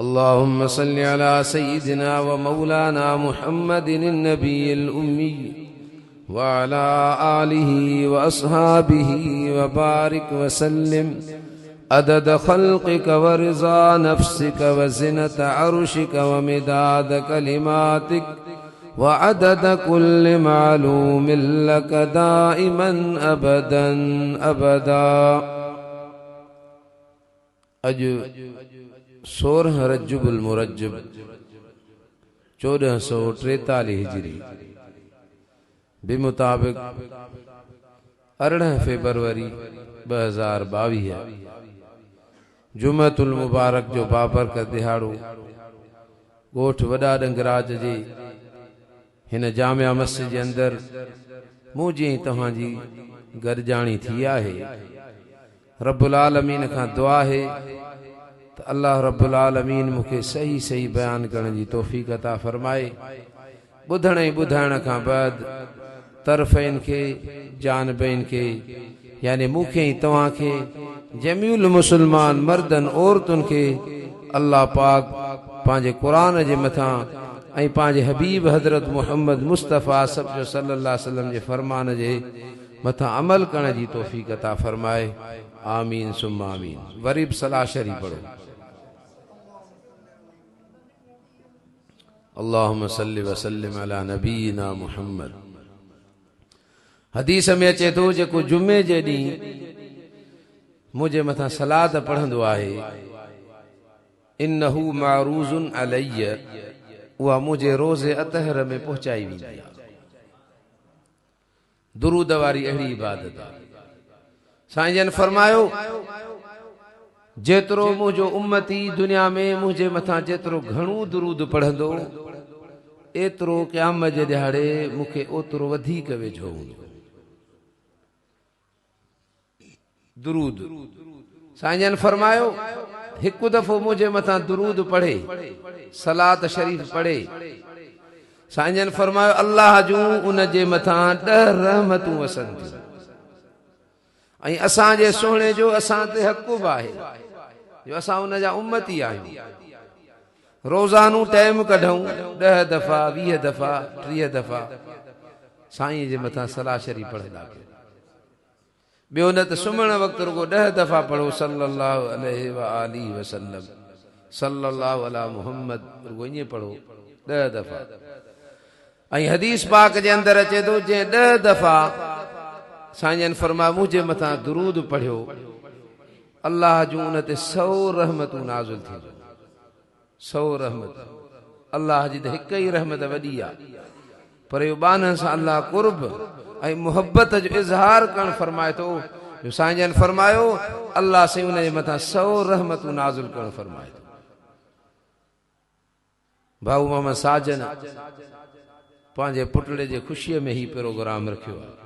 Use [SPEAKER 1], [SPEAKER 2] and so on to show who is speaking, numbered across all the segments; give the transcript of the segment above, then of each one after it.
[SPEAKER 1] اللهم صل على سيدنا ومولانا محمد النبي الأمي وعلى آله وأصحابه وبارك وسلم عدد خلقك ورضا نفسك وزنة عرشك ومداد كلماتك وعدد كل معلوم لك دائما أبدا أبدا. أجو 16 رجب المرجب 1443 हिजरी बिमुताबिक 18 फरवरी 2022 जुमतुल मुबारक जो बाबरकत दिहाड़ो गोठ वॾा डंगराज जे हिन जामिया मस्जिद जे अंदर मुझे तव्हांजी गॾजाणी थी आहे। रब्बुल आलमीन खां दुआ है तो अल्लाह रब्बुल आलमीन मुखे सही सही बयान करण जी तौफीक अता फरमाए। ॿुधण ऐं ॿुधाइण खां बाद तरफ़इन के जानबइन के यानी मुखे ऐं तव्हां खे जमीउल मुसलमान मर्दन औरतुन के अल्लाह पाक पंहिंजे क़ुरान जे मथां ऐं पंहिंजे हबीब हज़रत मुहम्मद मुस्तफ़ा सल्लल्लाहु अलैहि वसल्लम जे फरमान जे मथां अमल करण जी तौफीक अता फरमाए। आमीन सुम्मा आमीन। वरी बि सलाह शरीफ पढ़ो। अल्लाहुम्मा सल्लि व सल्लिम अला नबीना मुहम्मद। हदीस में अचे थो जेको जुमे जे ॾींहुं मुझे मथां सलात पढ़ंदो आहे इन्नहु मारूज़ुन अलैय, उहा मुझे रोज़े अतहर में पहुचाई वेंदी आहे। दुरूद वारी अहिड़ी इबादत आहे। साईं जन फरमायो जेतिरो मुंहिंजो उम्मती दुनिया में मुझे मथां जेतिरो घणो दुरूद पढ़ंदो एतिरो क़यामत जे ॾिहाड़े मूंखे ओतिरो वधीक वेझो हूंदो। दुरूद साईं जन फरमायो हिकु दफ़ो मुझे मथां दुरूद पढ़े सलात शरीफ पढ़े साईं जन फरमायो अल्लाह जूं उन जे मथां 10 रहमतूं वसन थियूं ऐं असांजे सोहणे जो असां ते हक़ बि आहे जो असां उन जा उम्मती आहियूं। रोज़ानू टाइम कढूं 10 दफ़ा 20 दफ़ा 30 दफ़ा साईं जे मथां सलाह शरीफ पढ़ंदा कयो। ॿियो न त सुम्हण वक़्तु रुगो 10 दफ़ा पढ़ो सल्लल्लाहु अलैहि व आलिहि वसल्लम सल्लल्लाहु अला मुहम्मद, रुगो ईअं पढ़ो 10 दफ़ा। ऐं हदीस पाक जे अंदर अचे थो जंहिं 10 दफ़ा साईं जन फरमा मुझे मथां दुरूद पढ़ियो अल्लाह जूं उन ते 100 रहमतूं नाज़िल थींदियूं। 100 रहमत अल्लाह जी त हिकु ई रहमत वॾी आहे पर इहो बाननि सां अल्लाह कुर्ब ऐं मुहब्बत जो इज़हार करणु फरमाए थो। जो साईं जन फरमायो अल्लाह साईं उन जे मथां 100 रहमतूं नाज़िल करणु फरमाए थो। भाऊ मोहम्मद साजन पंहिंजे पुटड़े जे ख़ुशीअ में ही प्रोग्राम रखियो आहे।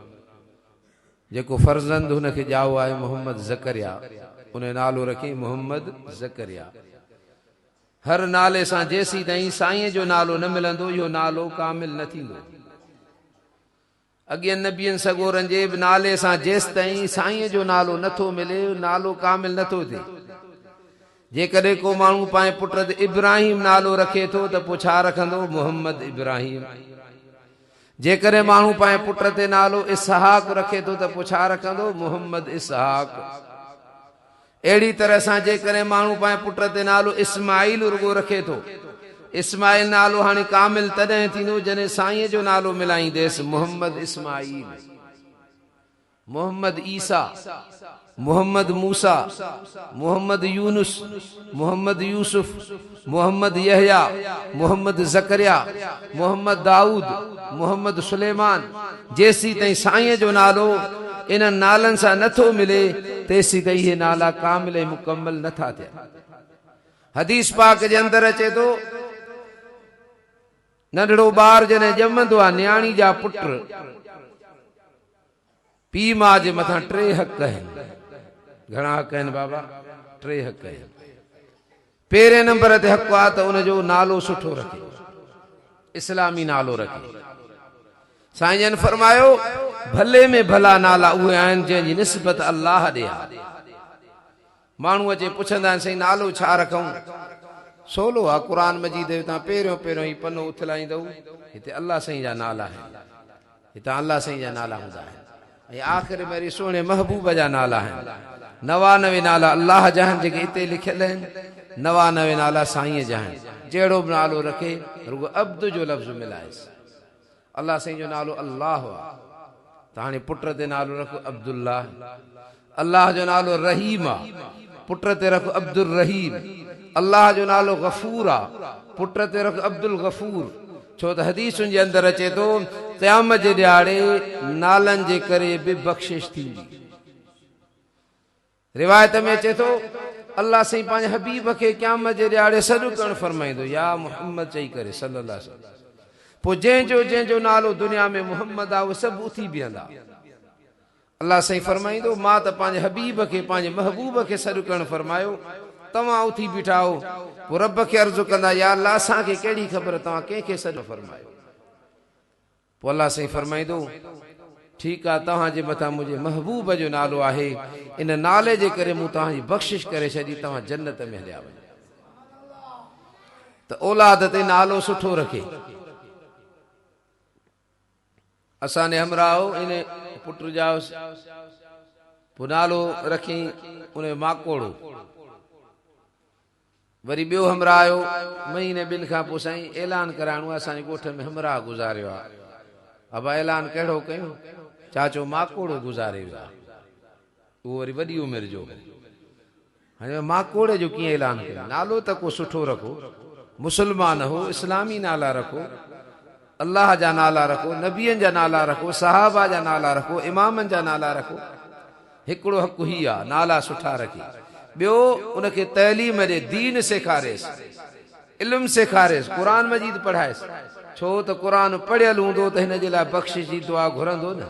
[SPEAKER 1] जेको फर्ज़ंद हुनखे ॼाओ आहे मोहम्मद ज़करिया, उन नालो रखी मोहम्मद ज़करिया। हर नाले सां जेसी ताईं साईं जो नालो न मिलंदो इहो नालो कामिल न थींदो। अॻियनि नबियनि सगोरनि जे बि नाले सां जेसि ताईं साईं जो नालो नथो मिले नालो कामिल नथो थिए। जेकॾहिं को माण्हू पंहिंजे पुट ते इब्राहिम नालो रखे थो त पोइ छा रखंदो मोहम्मद इब्राहिम। जेकॾहिं माण्हू पंहिंजे पुट ते नालो इसहाक रखे थो त पोइ छा रखंदो मोहम्मद इसहाक। अहिड़ी तरह सां जेकॾहिं माण्हू पंहिंजे पुट ते नालो इस्माइल रुगो रखे थो इस्माइल नालो हाणे कामिल तॾहिं थींदो जॾहिं साईं जो नालो मिलाईंदेसि मोहम्मद इस्माइल, मोहम्मद ईसा, मोहम्मद मूसा, मोहम्मद यूनुस, मोहम्मद यूसुफ, मोहम्मद यहया, मोहम्मद ज़करिया, मोहम्मद दाऊद, मोहम्मद सुलेमान। जेसी ताईं साईं जो नालो इन नालनि सां नथो मिले तेसी ताईं इहे नाला कामिल ऐं मुकम्मल नथा थियनि। हदीस पाक जे अंदर अचे थो नंढड़ो ॿार जॾहिं ॼमंदो आहे न्याणी जा पुट पीउ माउ जे मथां 3 हक़ आहिनि। घणा हक़ आहिनि बाबा? 3 हक़ आहिनि। पहिरें नंबर ते हक़ आहे त उनजो नालो सुठो रखे, इस्लामी नालो रखे। साईं जन फरमायो भले में भला नाला उहे आहिनि जंहिंजी निस्बत अल्लाह ॾे आहे। माण्हू अचे पुछंदा आहिनि साईं नालो छा रखूं? सोलो आहे क़ुरान मजीद तव्हां पहिरियों पहिरियों ई पनो उथलाईंदव हिते अल्लाह साईं जा नाला आहिनि हितां अल्लाह साईं जा नाला हूंदा आहिनि ऐं आख़िर में वरी सुहिणे महबूब जा नाला आहिनि 99 नाला अल्लाह जा आहिनि जेके हिते लिखियल आहिनि 99 नाला साईं जा आहिनि जहिड़ो बि नालो रखे रुगो अब्द जो लफ़्ज़ मिलाएसि अल्लाह साईं जो नालो अल्लाह आहे त हाणे पुट ते नालो रखो अब्दुल्लाह अल्लाह जो नालो रहीम आहे पुट ते रखो अब्दुल रहीम अल्लाह जो नालो गफूर आहे पुट ते रखो अब्दुल गफूर छो त हदीसुनि जे अंदरि अचे थो क़यामत जे ॾियारे नालनि जे करे बि बख़्शिश थींदी रिवायत में अचे थो अल्लाह साईं पंहिंजे हबीब खे क़यामत जे ॾियारे सॾु करणु फरमाईंदो या मुहम्मद चई करे सल्लल्लाहु अलैहि वसल्लम पोइ जंहिंजो नालो दुनिया में मुहम्मद आहे उहे सभु उथी बीहंदा अल्लाह साईं फरमाईंदो मां त पंहिंजे हबीब खे पंहिंजे महबूब खे सॾु करणु फरमायो तव्हां उथी बीठा हो पोइ रब खे अर्ज़ु कंदा या अल्लाह असांखे कहिड़ी ख़बर तव्हां कंहिंखे सॾु फरमायो पोइ अल्लाह साईं फरमाईंदो ठीकु आहे तव्हांजे मथां मुंहिंजे महबूब जो नालो आहे इन नाले जे करे मूं तव्हांजी बख़्शिश करे छॾी तव्हां जन्नत में हलिया वञो त औलाद ते नालो सुठो रखे असांजे हमराह इन पुट जा पोइ नालो रखी उन माकोड़ो वरी ॿियो हमराह आयो महीने ॿिनि खां पोइ साईं ऐलान कराइणो आहे असांजे ॻोठ में हमराह गुज़ारियो आहे अबा ऐलान कहिड़ो कयूं चाचो माकोड़ो गुज़ारे वियो आहे उहो वरी वॾी उमिरि जो हाणे माकोड़े जो कीअं ऐलान कयो नालो त को सुठो रखो मुस्लमान हो इस्लामी नाला रखो अल्लाह जा नाला रखो नबियनि जा नाला रखो सहाबा जा नाला रखो इमामनि जा नाला रखो हिकिड़ो हक़ ही आहे नाला सुठा रखी ॿियो उनखे तइलीम ॾे दीन सेखारेसि इल्म सेखारेसि क़ुरान मजीद पढ़ाएसि छो त क़ुरान पढ़ियल हूंदो त हिन जे लाइ बख़्शिश जी दुआ घुरंदो न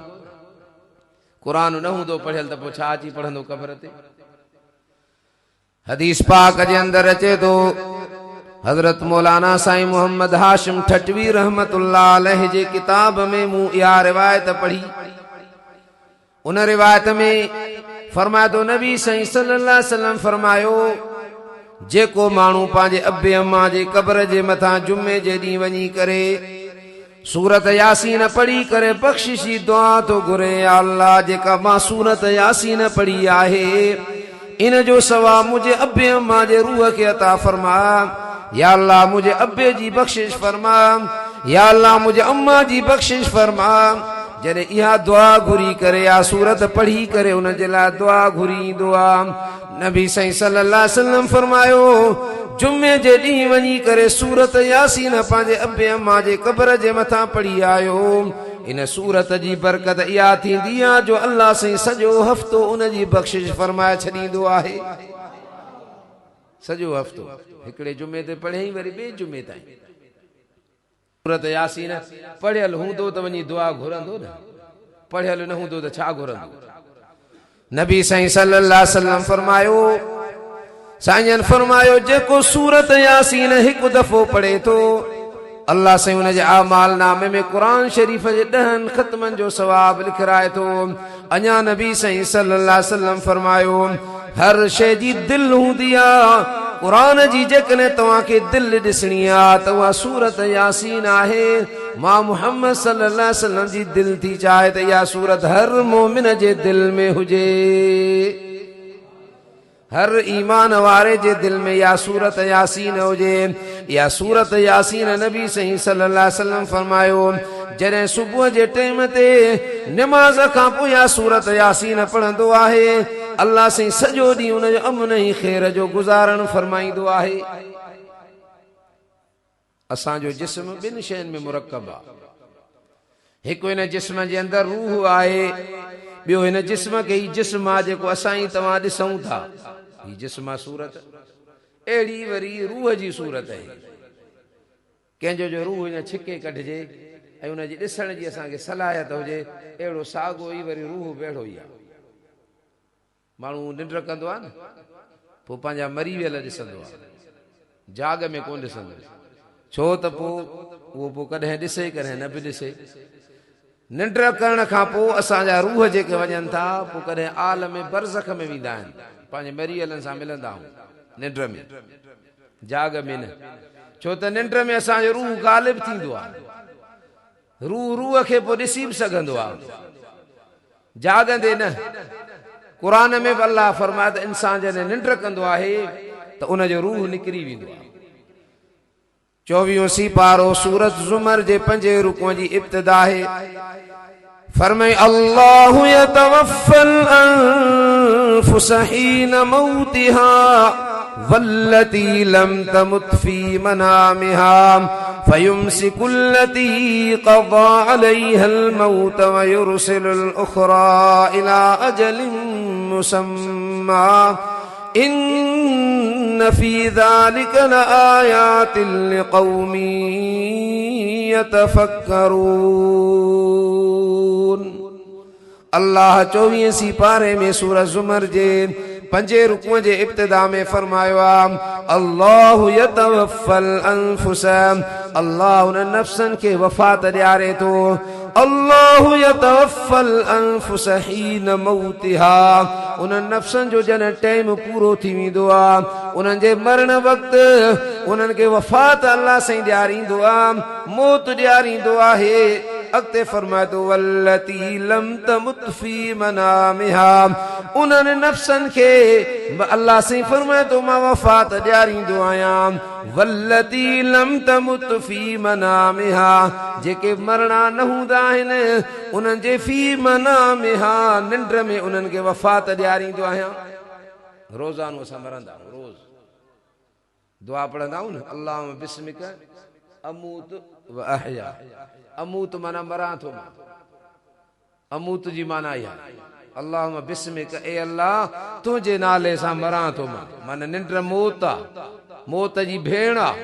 [SPEAKER 1] क़ुरान न हूंदो पढ़ियल त पोइ छा अची पढ़ंदो क़बर ते हदीस पाक जे अंदरि अचे थो हज़रत मौलाना साईं मोहम्मद हाशिम ठटवी रहमतुल्लाह अलैह जे किताब में मूं इहा रिवायत पढ़ी उन रिवायत में फरमाए थो नबी साईं सल्लल्लाहु अलैहि वसल्लम फरमायो जेको माण्हू पंहिंजे अबे अम्मा जे क़ब्र जे मथां जुमे जे ॾींहुं वञी करे सूरत यासीन पढ़ी करे बख़्शिश जी दुआ थो घुरे या अल्लाह जेका मां सूरत यासीन पढ़ी आहे इन जो सवाब मुंहिंजे अबे अम्मा जे रूह खे अता फरमा या अल्लाह मुझे अब्बे जी बख़्शिश फरमा या अल्लाह मुझे अम्मा जी बख़्शिश फरमा जॾहिं इहा दुआ घुरी करे या सूरत पढ़ी करे उन जे लाइ दुआ घुरी दुआ नबी साईं सल्लल्लाहु अलैहि वसल्लम फरमायो जुमे जे ॾींहुं वञी करे सूरत यासीन पंहिंजे अब्बे अम्मा जे क़ब्र जे मथां पढ़ी आयो इन सूरत जी बरकत इहा थींदी आहे जो अल्लाह साईं सॼो हफ़्तो उन जी बख़्शिश फरमाए छॾींदो आहे सॼो हफ़्तो हिकिड़े जुमे ते पढ़े वरी ॿिए जुमे ताईं सूरत यासीन पढ़ियल हूंदो त वञी दुआ घुरंदो न पढ़ियल न हूंदो त छा घुरंदो नबी साईं सल्लल्लाहु अलैहि वसल्लम फरमायो साईं फरमायो जेको सूरत यासीन हिकु दफ़ो पढ़े थो अल्लाह साईं उन जे आमाल नामे में क़ुरान शरीफ़ जे 10 ख़तमनि जो सवाब लिखराए थो अञा नबी साईं सल्लल्लाहु अलैहि वसल्लम फरमायो हर शइ जी दिलि हूंदी आहे क़ुरान जी जेकॾहिं तव्हांखे दिलि ॾिसणी आहे त उहा सूरत यासीन आहे मां मुहम्मद सल्लल्लाहु अलैहि वसल्लम जी दिलि थी चाहे त इहा सूरत हर मोमिन जे दिलि में हुजे हर ईमान वारे जे दिलि में इहा सूरत यासीन हुजे इहा सूरत यासीन नबी साईं सल्लल्लाहु अलैहि वसल्लम फरमायो जॾहिं सुबुह जे टाइम ते निमाज़ खां पोइ इहा सूरत यासीन पढ़ंदो आहे अल्लाह साईं सॼो ॾींहुं उन जो अमन ऐं ख़ैर जो गुज़ारण फरमाईंदो आहे असांजो जिस्म ॿिनि शयुनि में मुरकब आहे हिकु हिन जिस्म जे अंदरि रूह आहे ॿियो हिन जिस्म खे ई जिस्म आहे जेको असां ई तव्हां ॾिसूं था ही जिस्म आहे सूरत अहिड़ी वरी रूह जी सूरत आहे कंहिंजो जो रूह हीअं छिके कढिजे ऐं उनजी ॾिसण जी असांखे सलाहियत हुजे अहिड़ो साॻियो ई वरी रूह बेड़ो ई आहे माण्हू निंड कंदो आहे न पोइ पंहिंजा मरी वियल ॾिसंदो आहे जाग में कोन ॾिसंदो छो त पोइ उहो पोइ कॾहिं ॾिसे कॾहिं न बि ॾिसे निंड करण खां पोइ असांजा रूह जेके वञनि था पोइ कॾहिं आल में बरज़ख में वेंदा आहिनि पंहिंजे मरीअलनि सां मिलंदा आहियूं निंड में जाग में न छो त निंड में असांजो रूह गालिब थींदो आहे रूह खे पोइ ॾिसी बि सघंदो आहे जागंदे न क़ुरान में बि अल्लाह फरमाए त इंसान जॾहिं निंड कंदो आहे त उनजो रूह निकिरी वेंदो आहे 24 सीपारो सूरत ज़ुमर जे 5 रुकूअ जी इब्तिदा है फरमाए अल्लाहु यतवफ़्फ़ल अनफुस हीन मौतिहा वल्लती लम तमुत फी मनामिहा फयुमसिकुल्लती क़ज़ा अलैहल मौत वयुरसिलुल उख़रा इला अजलिन मुसम्मा इन्न फी ज़ालिक लआयातिन लिक़ौमिन यतफ़क्करून। अल्लाह 24 सीपारे में सूरत ज़ुमर जे 5 रुकूअ जे इब्तिदा में फरमायो अल्लाहु यतवफ़्फ़ल अनफुस अल्लाह उन नफ्सन के वफ़ात ॾियारे थो अल्लाहु यतवफ़्फ़ल अनफुस हीन मौतिहा उन नफ्सन जो जन टाइम पूरो थी वेंदो आहे उन्हनि जे मरण वक़्तु उन्हनि खे वफ़ात अल्लाह साईं ॾियारींदो आहे मौत ॾियारींदो आहे अॻिते फरमाए थो वल्लती लम तमुत फी मनामिहा उन्हनि नफ्सन खे अल्लाह साईं फरमाए थो मां वफ़ात ॾियारींदो आहियां वल्लती लम तमुत फी मनामिहा जेके मरणा न हूंदा आहिनि उन्हनि जे फी मनामिहा निंड में उन्हनि खे वफ़ात ॾियारींदो आहियां रोज़ानो असां मरंदा आहियूं रोज़ दुआ पढ़ंदा आहियूं न अल्लाहुम्मा बिस्मिक अमूत व अहया अमूत माना मरां थो मां अमूत जी माना इहा अल्लाहुम्मा बिस्मिक ए अल्लाह तुंहिंजे नाले सां मरां थो मां माना निंड मौत आहे मौत जी भेण आहे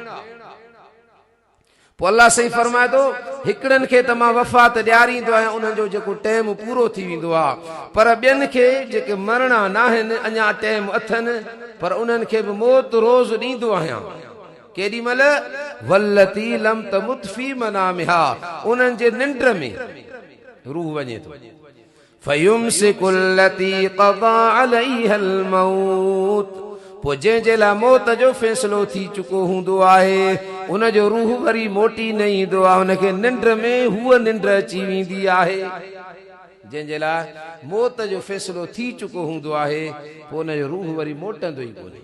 [SPEAKER 1] पोइ अल्लाह सही फरमाए थो हिकिड़नि खे त मां वफ़ात ॾियारींदो आहियां उन्हनि जो जेको टाइम पूरो थी वेंदो आहे पर ॿियनि खे जेके मरणा न आहिनि अञा टाइम अथनि पर उन्हनि खे बि मौत रोज़ ॾींदो आहियां केॾी महिल वल्लती लम तमुत फी मनामिहा उन्हनि जे निंड में रूह वञे थो फयुमसिकुल्लती क़ज़ा अलैहल मौत पोइ जंहिंजे लाइ मौत जो फ़ैसिलो थी चुको हूंदो आहे उनजो रूह वरी मोटी न ईंदो आहे उनखे निंड में हूअ निंड अची वेंदी आहे जंहिंजे लाइ मौत जो फ़ैसिलो थी चुको हूंदो आहे पोइ उनजो रूह वरी मोटंदो ई कोन्हे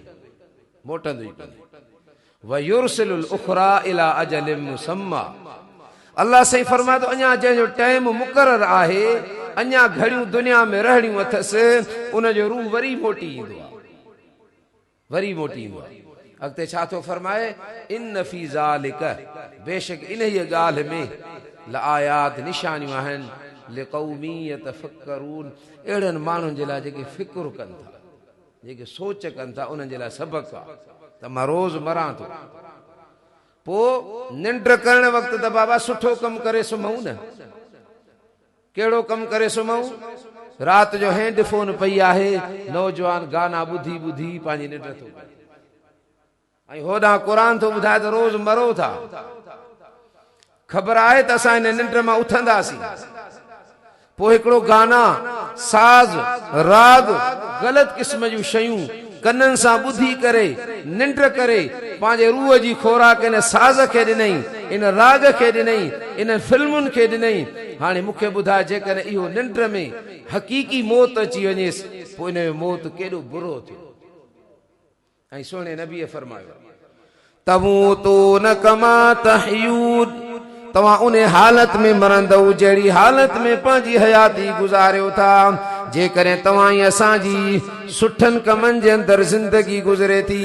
[SPEAKER 1] वयुरसिलुल उख़रा इला अजलिन मुसम्मा अल्लाह सही फरमाए थो अञा जंहिंजो टाइम मुक़रर आहे अञा घड़ियूं दुनिया में रहणियूं अथसि उनजो रूह वरी मोटी ईंदो आहे अॻिते छा थो फरमाए इन फी ज़ालिक बेशक इन ई ॻाल्हि में लआयात निशानियूं आहिनि लिक़ौमी यतफ़क्करून अहिड़नि माण्हुनि जे लाइ जेके फ़िक्र कनि था जेके सोच कनि था उन्हनि जे लाइ सबक़ आहे त मां रोज़ मरां थो पोइ निंड करण वक़्तु त बाबा सुठो कमु करे सुम्हूं न कहिड़ो कमु करे सुम्हूं रात जो हैंडफोन पई आहे नौजवान गाना ॿुधी ॿुधी पंहिंजी निंड थो करे ऐं होॾां क़ुरान थो ॿुधाए त रोज़ मरो था ख़बर आहे त असां हिन निंड मां उथंदासीं पोइ हिकिड़ो गाना साज़ राग ग़लति क़िस्म जूं शयूं कननि सां ॿुधी करे निंड करे पंहिंजे रूह जी खोराक इन साज़ खे ॾिनई इन राग खे ॾिनई इन फिल्मुनि खे ॾिनई हाणे मूंखे ॿुधाए जेकॾहिं इहो निंड में हक़ीक़ी मौत अची वञेसि पोइ इन जो मौत केॾो बुरो थियो ऐं सुहिणे नबीअ फरमायो तमूतून कमा तहयून तव्हां उन हालत में मरंदव जहिड़ी हालत में पंहिंजी हयाती गुज़ारियो था जेकॾहिं तव्हां ई असांजी सुठनि कमनि जे अंदरि ज़िंदगी गुज़रे थी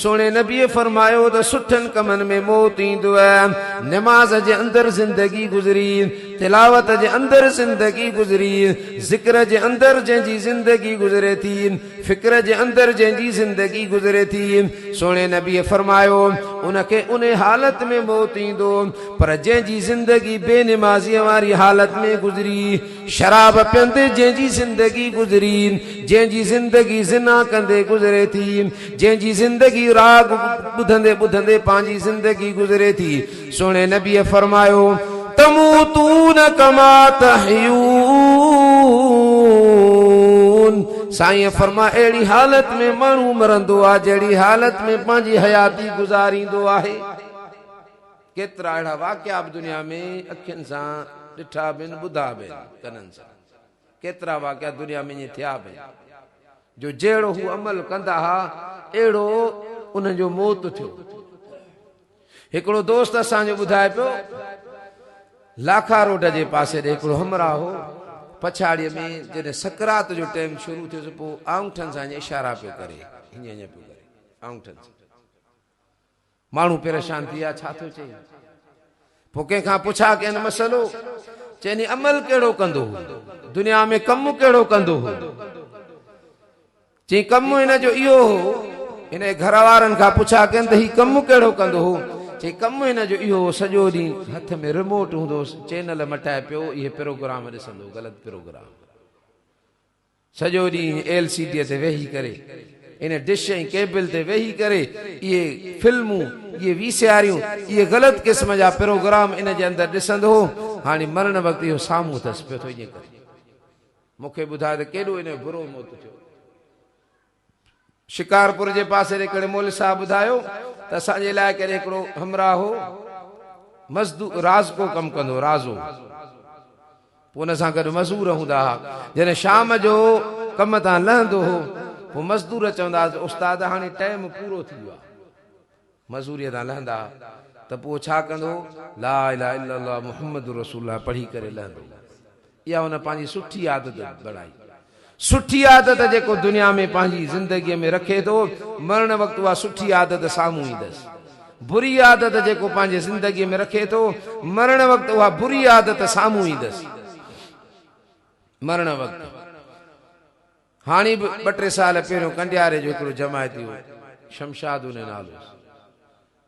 [SPEAKER 1] सोणे नबीअ फरमायो त सुठनि कमनि में मौत ईंदो आहे नमाज़ जे अंदरि ज़िंदगी गुज़री तिलावत जे अंदरि ज़िंदगी गुज़री ज़िक्र जे अंदरि जंहिंजी ज़िंदगी गुज़रे थी फ़िक्र जे अंदरि जंहिंजी ज़िंदगी गुज़रे थी सोणे नबीअ फरमायो उनखे उन हालत में मौत ईंदो पर जंहिंजी ज़िंदगी बेनिमाज़ीअ वारी हालत में गुज़री शराब पीअंदे जंहिंजी ज़िंदगी गुज़री जंहिंजी ज़िंदगी ज़िना कंदे गुज़रे थी जंहिंजी ज़िंदगी राग ॿुधंदे ॿुधंदे पंहिंजी ज़िंदगी गुज़रे थी सोणे नबीअ फरमायो तमूतून कमा तहयून साईं फरमा अहिड़ी हालत में माण्हू मरंदो आहे जहिड़ी हालत में पंहिंजी हयाती गुज़ारींदो आहे। केतिरा अहिड़ा वाक़िया बि दुनिया में अखियुनि सां ॾिठा बि आहिनि, ॿुधा बि आहिनि कननि सां। केतिरा वाक़िया दुनिया में ईअं थिया बि आहिनि जो जहिड़ो हू अमल कंदा हुआ अहिड़ो उन्हनि जो मौत थियो। हिकिड़ो दोस्त असांजो ॿुधाए पियो, लाखा रोड जे पासे ॾे हिकिड़ो हमरा हो, पछाड़ीअ में जॾहिं सकरात जो टाइम शुरू थियो पोइ आंगठनि सां इशारा पियो करे, हीअं हीअं पियो करे आंगठनि सां। माण्हू परेशान थी विया, छा थो चए? पोइ कंहिंखां पुछा कंहिं मसइलो, चइनि अमल कहिड़ो कंदो हो, दुनिया में कमु कहिड़ो कंदो हो? चई कमु हिन जो इहो हो। हिन घर वारनि खां पुछा कनि त हीउ कमु कहिड़ो कंदो हो? चई कमु हिन जो इहो, सॼो ॾींहुं हथ में रिमोट हूंदो, चैनल मटाए पियो, इहे प्रोग्राम ॾिसंदो, ग़लति प्रोग्राम। सॼो ॾींहुं LCD ते वेही करे, इन डिश ऐं केबल ते वेही करे इहे फिल्मूं, इहे VCRयूं, इहे ग़लति क़िस्म जा प्रोग्राम इन जे अंदरि ॾिसंदो हो। हाणे मरण वक़्तु इहो साम्हूं अथसि पियो थो ईअं करे। मूंखे ॿुधाए त केॾो इन जो बुरो मौत थियो। शिकारपुर जे पासे हिकिड़े मोल साहब ॿुधायो त असांजे इलाइक़े में हिकिड़ो हमरा हो, मज़दूर राज़को कमु कंदो, राज़ो। पोइ हुन सां गॾु मज़दूर हूंदा हुआ। जॾहिं शाम जो कम तां लहंदो हो पोइ मज़दूर चवंदा उस्ताद हाणे टाइम पूरो थी वियो आहे। मज़दूरीअ तां लहंदा त पोइ छा कंदो, ला इलाहा इल्लल्लाह मुहम्मद रसूलुल्लाह पढ़ी करे लहंदो। इहा हुन पंहिंजी सुठी आदत बढ़ाई। सुठी आदत जेको दुनिया में पंहिंजी ज़िंदगीअ में रखे थो, मरण वक़्तु उहा सुठी आदत साम्हूं ईंदसि। बुरी आदत जेको पंहिंजे ज़िंदगीअ में रखे थो, मरण वक़्तु उहा बुरी आदत साम्हूं ईंदसि। मरण वक़्तु हाणे बि 2-3 साल पहिरियों कंडियारे जो हिकिड़ो जमायती हो, शमशाद उन नालो,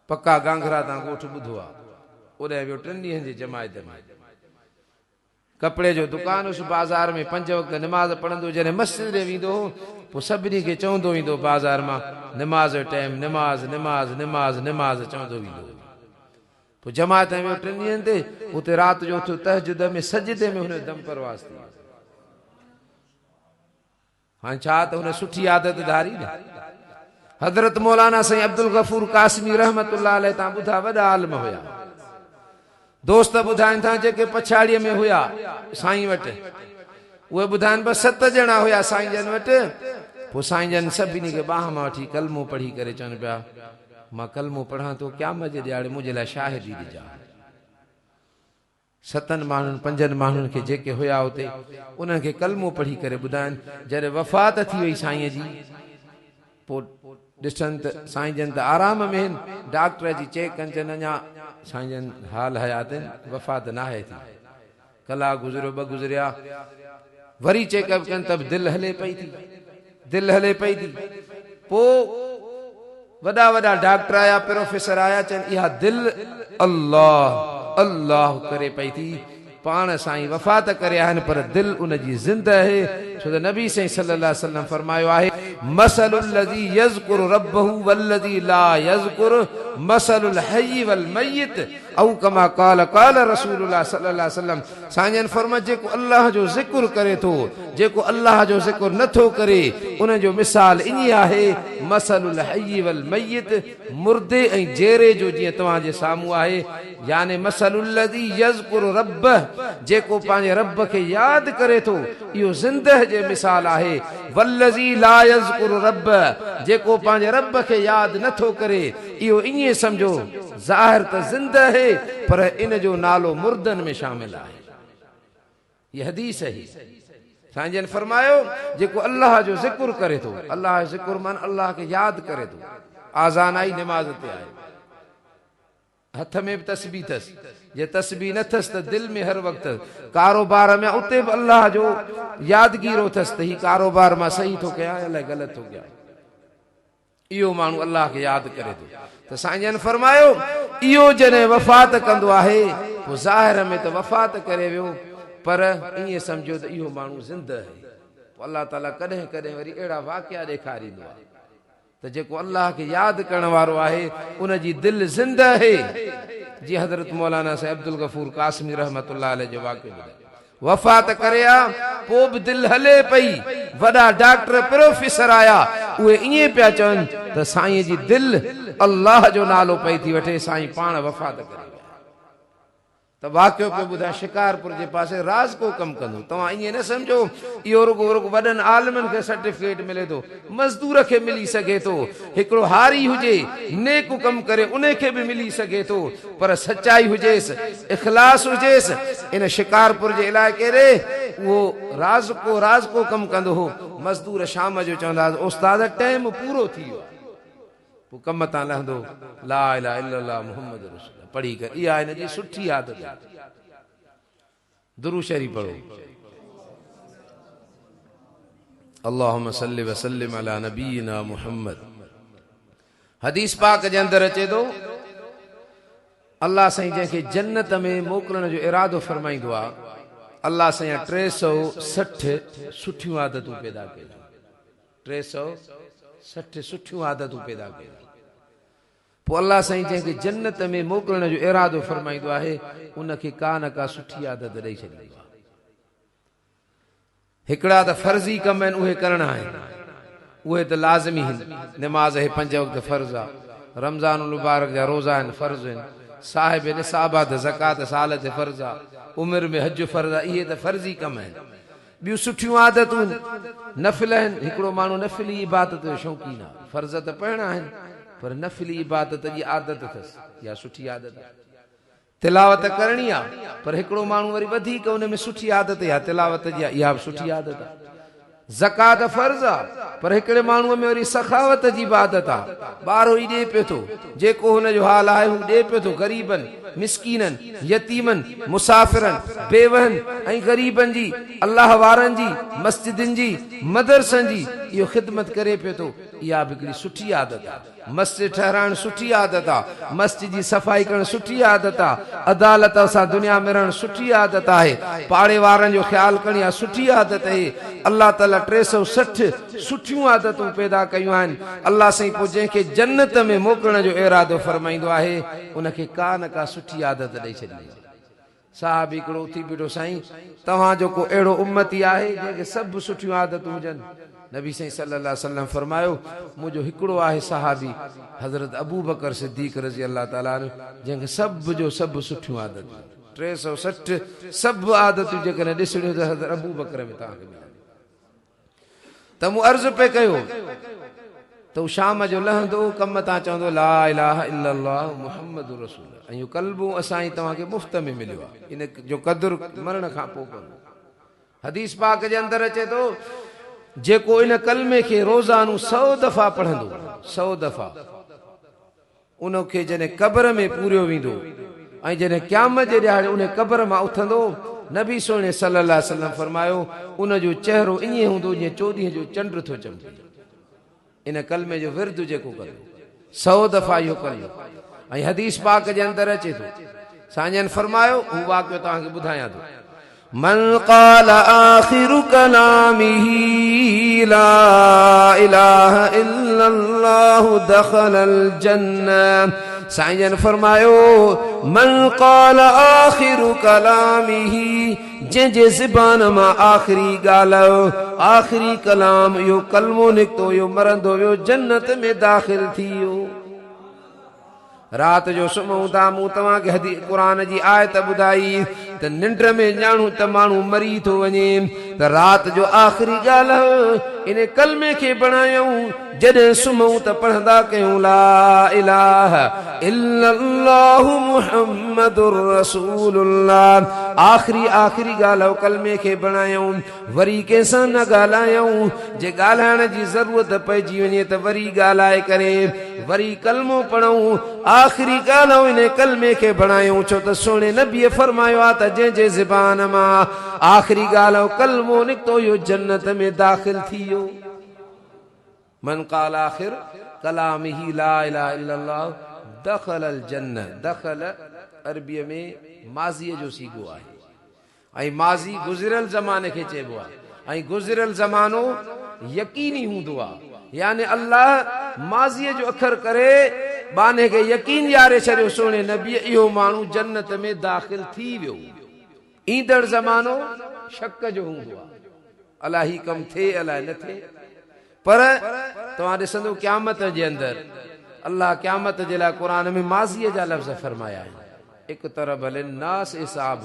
[SPEAKER 1] पक्का गांगरा तां ॻोठ ॿुधो आहे। ओॾे वियो 3 ॾींहंनि जी जमायत में। कपिड़े जो दुकान हुयुसि बाज़ार में, 5 वक़्त निमाज़ पढ़ंदो। जॾहिं मस्जिद ॾे वेंदो हो पोइ सभिनी खे चवंदो ईंदो बाज़ार मां, निमाज़ जो टाइम, निमाज़ निमाज़ निमाज़ निमाज़ चवंदो ईंदो। पोइ जमायत में वियो 3 ॾींहंनि ते, उते राति जो उथियो, तहजुद में सजदे में हुन दम परवाज़ थी। हाणे छा त हुन सुठी आदत धारी न। हज़रत मौलाना साईं अब्दुल गफूर कासमी रहमतुल्लाह अलैह तां ॿुधा, वॾा आलिम हुया। दोस्त ॿुधाइनि था जेके पछाड़ीअ में हुया साईं वटि, उहे ॿुधाइनि 7 ॼणा हुया साईं जन वटि। पोइ साईं जन सभिनी खे ॿाह मां वठी कलमो पढ़ी करे चवनि पिया, मां कलमो पढ़ां थो, क़यामत जे ॾियारे मुंहिंजे लाइ शाहिदी ॾिजा। 7 माण्हुनि 5 माण्हुनि खे जेके हुया उते, उन्हनि खे कलमो पढ़ी करे ॿुधाइनि। जॾहिं वफ़ात थी वई साईं जी, पोइ ॾिसनि त साईं जन त आराम में आहिनि। डॉक्टर जी चेक कनि, चवनि अञा साईं जन हाल हयात आहिनि, वफ़ात न आहे थी। कलाक गुज़रियो, 2 गुज़रिया, वरी चेकअप कनि त दिलि हले पई थी, दिलि हले पई थी। पोइ वॾा वॾा डॉक्टर आया, प्रोफेसर आया, चवनि इहा दिलि अल्लाह अल्लाह करे पई थी, पाण साईं वफ़ात करे आहिनि पर दिलि उनजी ज़िंदा आहे। छो त नबी साईं सल्लल्लाहु अलैहि वसल्लम फरमायो आहे, मसलुल लज़ी यज़कुरु रब्बहु वल्लज़ी ला यज़कुरु मसलुल हय्य वल मय्यित औ कमा क़ाल क़ाल रसूलुल्लाह सल्लल्लाहु अलैहि वसल्लम। साईं फरमाए जेको अल्लाह जो ज़िक्र करे थो, जेको अल्लाह जो ज़िक्र नथो करे, उन जो मिसाल इन आहे मसलुल हय्य वल मय्यित, मुर्दे ऐं जेरे जो जीअं तव्हांजे साम्हूं आहे। यानी मसलुल लज़ी यज़कुरु रब्बह, जेको पंहिंजे रब खे यादि करे थो, इहो ज़िंदह जे मिसाल आहे। वल्लज़ी ला यज़कुरु रब्बह, जेको पंहिंजे रब खे यादि नथो करे, इहो ईअं सम्झो ज़ाहिर त ज़िंदह आहे पर इन जो नालो मुर्दनि में शामिल आहे। इहा हदीस आहे। साईं जन फरमायो जेको अल्लाह जो ज़िक्र करे थो, अल्लाह जो ज़िक्र माना अल्लाह खे यादि करे थो। आज़ान आई, निमाज़ ते आहे, हथ में बि तस्बीह अथसि। जे तस्बीह न अथसि त दिलि में हर वक़्तु, कारोबार में उते बि अल्लाह जो यादगीरो अथसि त हीउ कारोबार मां सही थो कयां अलाए ग़लति थो कयां। इहो माण्हू अल्लाह खे यादि करे थो। त साईं जन फरमायो इहो जॾहिं वफ़ात कंदो आहे, पोइ ज़ाहिर में त वफ़ात करे वियो, पर ईअं सम्झो त इहो माण्हू ज़िंदह आहे। पोइ अल्लाह ताला कॾहिं कॾहिं वरी अहिड़ा वाक़िया ॾेखारींदो आहे त जेको अल्लाह खे यादि करण वारो आहे, उनजी दिलि ज़िंदह आहे। जीअं हज़रत मौलाना साईं अब्दुल गफूर कासमी रहमतुल्लाह अलैह जो वाक़ियो ॿुधायो। वफ़ात करे आ पोइ बि दिलि हले पई। वॾा डॉक्टर प्रोफेसर आया उहे ईअं पिया चवनि त साईं जी दिलि अल्लाह जो नालो पई थी वठे, साईं पाण वफ़ात करे। त वाक़ियो पियो ॿुधाए शिकारपुर जे पासे राज़ को कमु कंदो। तव्हां ईअं न सम्झो इहो रुगो वॾनि आलिमनि खे सर्टिफिकेट मिले थो, मज़दूर खे मिली सघे थो, हिकिड़ो हारी हुजे नेक कमु करे उन खे बि मिली सघे थो, पर सचाई हुजेसि, इख़लास हुजेसि। इन शिकारपुर जे इलाइक़े रे उहो राज़ को कमु कंदो हो। मज़दूर शाम जो चवंदा उस्ताद टाइम पूरो थी वियो, पोइ कम तां लहंदो ला इलाहा इल्लल्लाह मुहम्मद रसूलुल्लाह पढ़ी कर। इहा हिन जी सुठी आदत आहे। दुरूद शरीफ पढ़ो। अल्लाहुम्मा सल्लि व सल्लिम अला नबीना मुहम्मद। हदीस पाक जे अंदर अचे थो अल्लाह साईं जंहिंखे जन्नत में मोकिलण जो इरादो फरमाईंदो आहे, अल्लाह साईं 360 सुठियूं आदतूं पैदा कयूं। 360 सुठियूं आदतूं पैदा कयूं। पोइ अल्लाह साईं जंहिंखे जन्नत में मोकिलण जो इरादो फरमाईंदो आहे उनखे का न का सुठी आदत ॾेई छॾींदो आहे। हिकिड़ा त फर्ज़ी कम आहिनि उहे करणा आहिनि, उहे त लाज़मी आहिनि। नमाज़ हे 5 वक़्त फर्ज़ आहे, रमज़ान मुबारक जा रोज़ा आहिनि फर्ज़ आहिनि, साहिब निसाबात ज़कात साल ते फर्ज़ आहे, उमिरि में हज फर्ज़ आहे। इहे त फर्ज़ी कम आहिनि। ॿियूं सुठियूं आदतूं नफ़िल आहिनि। हिकिड़ो माण्हू नफ़िली इबादत जो शौक़ीन आहे, फर्ज़ त पढ़णा आहिनि पर नफ़िली इबादत जी आदत अथसि, या सुठी आदत आहे। तिलावत करणी आहे पर हिकिड़ो माण्हू वरी वधीक उन में सुठी आदत आहे तिलावत जी, इहा बि सुठी आदत आहे। ज़कात फर्ज़ आहे पर हिकिड़े माण्हूअ में वरी सखावत जी बि आदत आहे। ॿारहो ई ॾिए पियो थो, जेको हुनजो हाल आहे हू ॾिए पियो थो ग़रीबनि, मिस्कीननि, यतीमनि, मुसाफ़िरनि, बेवहनि ऐं ग़रीबनि जी, अल्लाह वारनि जी, मस्जिदनि जी, मदरसनि जी इहो ख़िदमत करे पियो थो। इहा बि हिकिड़ी सुठी आदत आहे। मस्जिद ठहराइण सुठी आदत आहे, मस्जिद जी सफ़ाई करण सुठी आदत आहे, अदालत सां दुनिया में रहण सुठी आदत आहे, पाड़े वारनि जो ख़्यालु करणी आहे सुठी आदत आहे। अल्लाह ताला 360 सुठियूं आदतूं पैदा कयूं आहिनि। अल्लाह साईं पोइ जंहिंखे जन्नत में मोकिलण जो इरादो फरमाईंदो आहे उनखे का न का सुठी आदत ॾेई छॾींदी। साहब हिकिड़ो उथी बीठो, साईं तव्हांजो को अहिड़ो उम्मती आहे जंहिंखे सभु सुठियूं आदतूं हुजनि? नबी साईं सल्लल्लाहु अलैहि वसल्लम फरमायो मुंहिंजो हिकिड़ो आहे सहाबी हज़रत अबू बकर सिद्दीक़ रज़ी अल्लाह ताला अन्हु, जंहिंखे सभु सुठियूं आदतूं 360 सभु आदतूं जेकॾहिं ॾिसणियूं त हज़रत अबू बकर में तव्हांखे मिलंदियूं। त मूं अर्ज़ु पे कयो त हू शाम जो लहंदो कम तां चवंदो ला इलाहा इल्लल्लाह मुहम्मदुर रसूलुल्लाह, ऐं इहो कल्बो असां तव्हांखे मुफ़्त में मिलियो आहे। इन जो क़दुरु मरण खां पोइ कंदो। हदीस पाक जे अंदरि अचे थो जेको इन कलमे खे रोज़ानो 100 दफ़ा पढ़ंदो, 100 दफ़ा, उनखे जॾहिं क़ब्र में पूरियो वेंदो ऐं जॾहिं क़यामत जे ॾियारे उन क़ब्र मां उथंदो, नबी सोने सल्लल्लाहु अलैहि वसल्लम फरमायो उनजो चेहरो ईअं हूंदो जीअं 14 जो चंड थो चमके। इन कलमे जो विर्द जेको कंदो 100 दफ़ा इहो कलमो। ऐं हदीस पाक जे अंदरि अचे थो साईं फरमायो, हू वाक़ियो तव्हांखे ॿुधायां थो, मन क़ाल आख़िरु कलामिही ला इलाहा इल्लल्लाहु दख़लल जन्नह। साईं जन फरमायो मन क़ाल आख़िरु कलामिही, जंहिंजे ज़बान मां आख़िरी ॻाल्हि आख़िरी कलाम इहो कलमो निकितो, इहो मरंदो वियो जन्नत में दाख़िल थी वियो। रात जो सुम्हूं था, मूं तव्हांखे हदीस क़ुरान जी आयत ॿुधाई त निंड में ॼाणूं त माण्हू मरी थो वञे, त रात जो आख़िरी ॻाल्हि इन कलमे खे बणायूं। जॾहिं सुम्हूं त पढ़ंदा कयूं ला इलाहा इल्लल्लाहु मुहम्मदुर रसूलुल्लाह। आख़िरी ॻाल्हि कलमे खे बणायूं, वरी कंहिंसां न ॻाल्हायूं। जे ॻाल्हाइण जी ज़रूरत पइजी वञे त वरी ॻाल्हाए करे वरी कलमो पढ़ूं। आख़िरी ॻाल्हि इन कलमे खे बणायूं, छो त सोने नबीअ फरमायो आहे त जंहिंजे ज़बान मां आख़िरी ॻाल्हि कलमो निकितो इहो जन्नत में दाख़िल थी वियो। मन क़ाल आख़िर कलामिही ला इलाहा इल्लल्लाह दख़लल जन्नह। दख़ल अरबीअ में माज़ीअ जो सीगो आहे, ऐं माज़ी गुज़िरियल ज़माने खे चइबो आहे, ऐं गुज़िरियल ज़मानो यकीनी हूंदो आहे। यानी अल्लाह माज़ीअ जो अखर करे बाने खे यकीन ॾियारे छॾियो सोने नबीअ इहो माण्हू जन्नत में दाख़िल थी वियो। ईंदड़ ज़मानो शक जो हूंदो आहे, अला ही कम थे अला न थे। पर तव्हां ॾिसंदो क़यामत जे अंदरि अल्लाह क़यामत जे लाइ क़ुरान में माज़ीअ जा लफ़्ज़ फरमाया आहिनि। इक़्तरब लिन्नास हिसाब,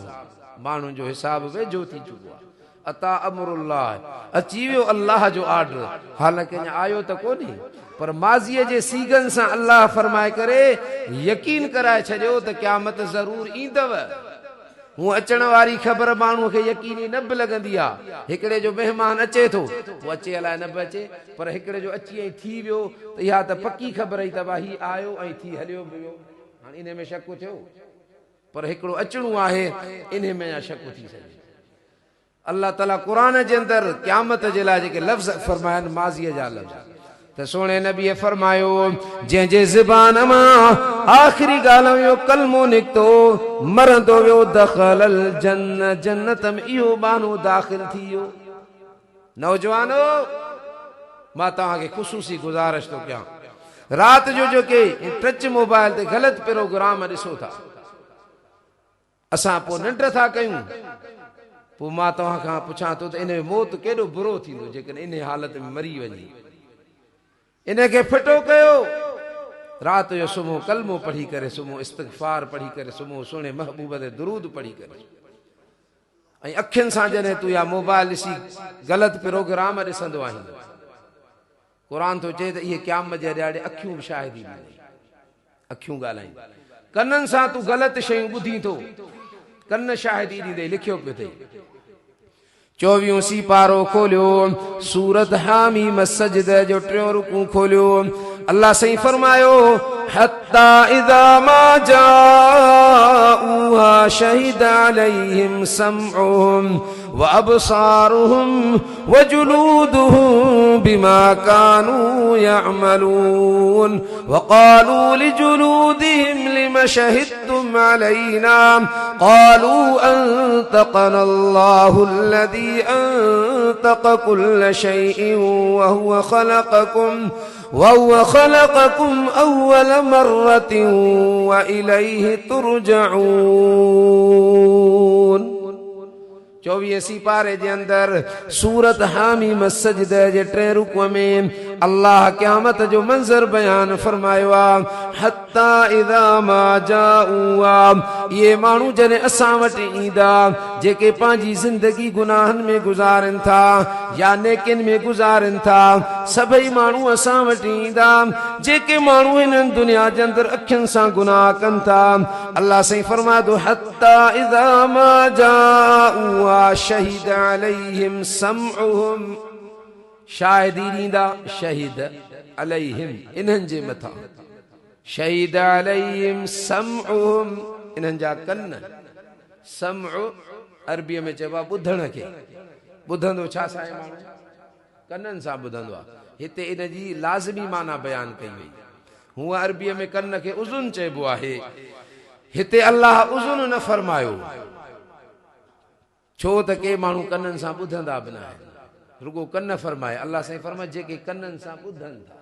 [SPEAKER 1] माण्हुनि जो हिसाब वेझो थी चुको आहे। अता अमरुल्लाह, अची वियो अल्लाह जो आर्डर, हालांकि अञा आयो त कोन्हे, पर माज़ीअ जे सीगनि सां अल्लाह फरमाए करे यकीन कराए छॾियो त क़यामत ज़रूर ईंदव। हूअ अचण वारी ख़बर माण्हूअ खे यकीनी न बि लॻंदी आहे। हिकिड़े जो महिमान अचे थो, उहो अचे अलाए न बि अचे, पर हिकिड़े जो अची ऐं थी वियो त इहा त पकी ख़बर ई त ही आयो ऐं थी हलियो बि वियो, हाणे इन में शक थियो। पर हिकिड़ो अचणो आहे, इन में अञा शक थी सघे। अल्लाह ताला क़ुरान जे अंदरि क़यामत जे लाइ जेके लफ़्ज़ फरमाया आहिनि माज़ीअ जा लफ़्ज़, त सोणे नबीअ फरमायो जंहिंजे ज़बान मां आख़िरी ॻाल्हि जो कलमो निकितो मरंदो वियो दख़लल जन्न, जन्नत में इहो माण्हू दाख़िल थी वियो। नौजवानो, मां तव्हांखे ख़ुशूसी गुज़ारिश थो कयां, राति जो जेके टच मोबाइल ते ग़लति प्रोग्राम ॾिसो था, असां पोइ निंड था कयूं, पोइ मां तव्हां खां पुछां थो त इन में मौत केॾो बुरो थींदो जेकॾहिं इन हालत में मरी वञे। इनखे फिटो कयो, राति जो सुम्हो कलमो पढ़ी करे, सुम्हो इस्तिग़फ़ार पढ़ी करे, सुम्हो सुहिणे महबूब ते दुरूद पढ़ी करे, ऐं अखियुनि सां जॾहिं तूं या मोबाइल ॾिसी ग़लति प्रोग्राम ॾिसंदो आहीं, क़ुरान थो चए त इहे क़यामत जे ॾियारे अखियूं बि शाहिदी ॾींदियूं, अखियूं ॻाल्हाईं, कननि सां तूं ग़लति शयूं ॿुधी थो, कन शाहिदी ॾींदे, लिखियो पियो अथई। 24 सीपारो खोलियो, सूरत हामीम सजदा जो 3 रुकू खोलियो। अल्लाह सही फरमायो हत्ता इज़ा मा जाऊहा शहिद अलैहिम समउहुम व अबसारुहुम व जुलूदुहुम बिमा कानू यअमलून व क़ालू लिजुलूदिहिम लिमा शहिदतुम अलैना क़ालू अंतक़ना अल्लाहु अल्लज़ी अंतक़ कुल्ल शैइन व हुवा खलक़कुम अव्वल मर्रतिन व इलैहि तुरजऊन। 24 सीपारे जे अंदरि सूरत हामीम सजदा जे 3 रुकू में अल्लाह क़यामत जो मंज़र बयान फरमायो आहे। हत्ता इज़ा मा जाऊहा, ये माण्हू जॾहिं असां वटि ईंदा जेके पंहिंजी ज़िंदगी गुनाहनि में गुज़ारनि था या नेकिन में गुज़ारनि था, सभई माण्हू असां वटि ईंदा जेके माण्हू हिननि दुनिया जे अंदरि अखियुनि सां गुनाह कनि था। अल्लाह साईं फरमाए थो हत्ता इज़ा मा जाऊहा शहिद अलैहिम समउहुम, शाहिदी ॾींदा, शहीद अलैहिम इन्हनि जे मथां, शहीद अलैहिम समउहुम इन्हनि जा कन, समउ अरबीअ में चइबो आहे ॿुधण खे, ॿुधंदो छा सां माण्हू कननि सां ॿुधंदो आहे, हिते इन जी लाज़मी माना बयान कई वई। हूअ अरबीअ में कन खे उज़ुन चइबो आहे, हिते अल्लाह उज़ुन न फरमायो, छो त के माण्हू कननि सां ॿुधंदा बि न आहिनि, रुगो कन फरमाए। अल्लाह साईं फरमाए जेके कननि सां ॿुधनि था,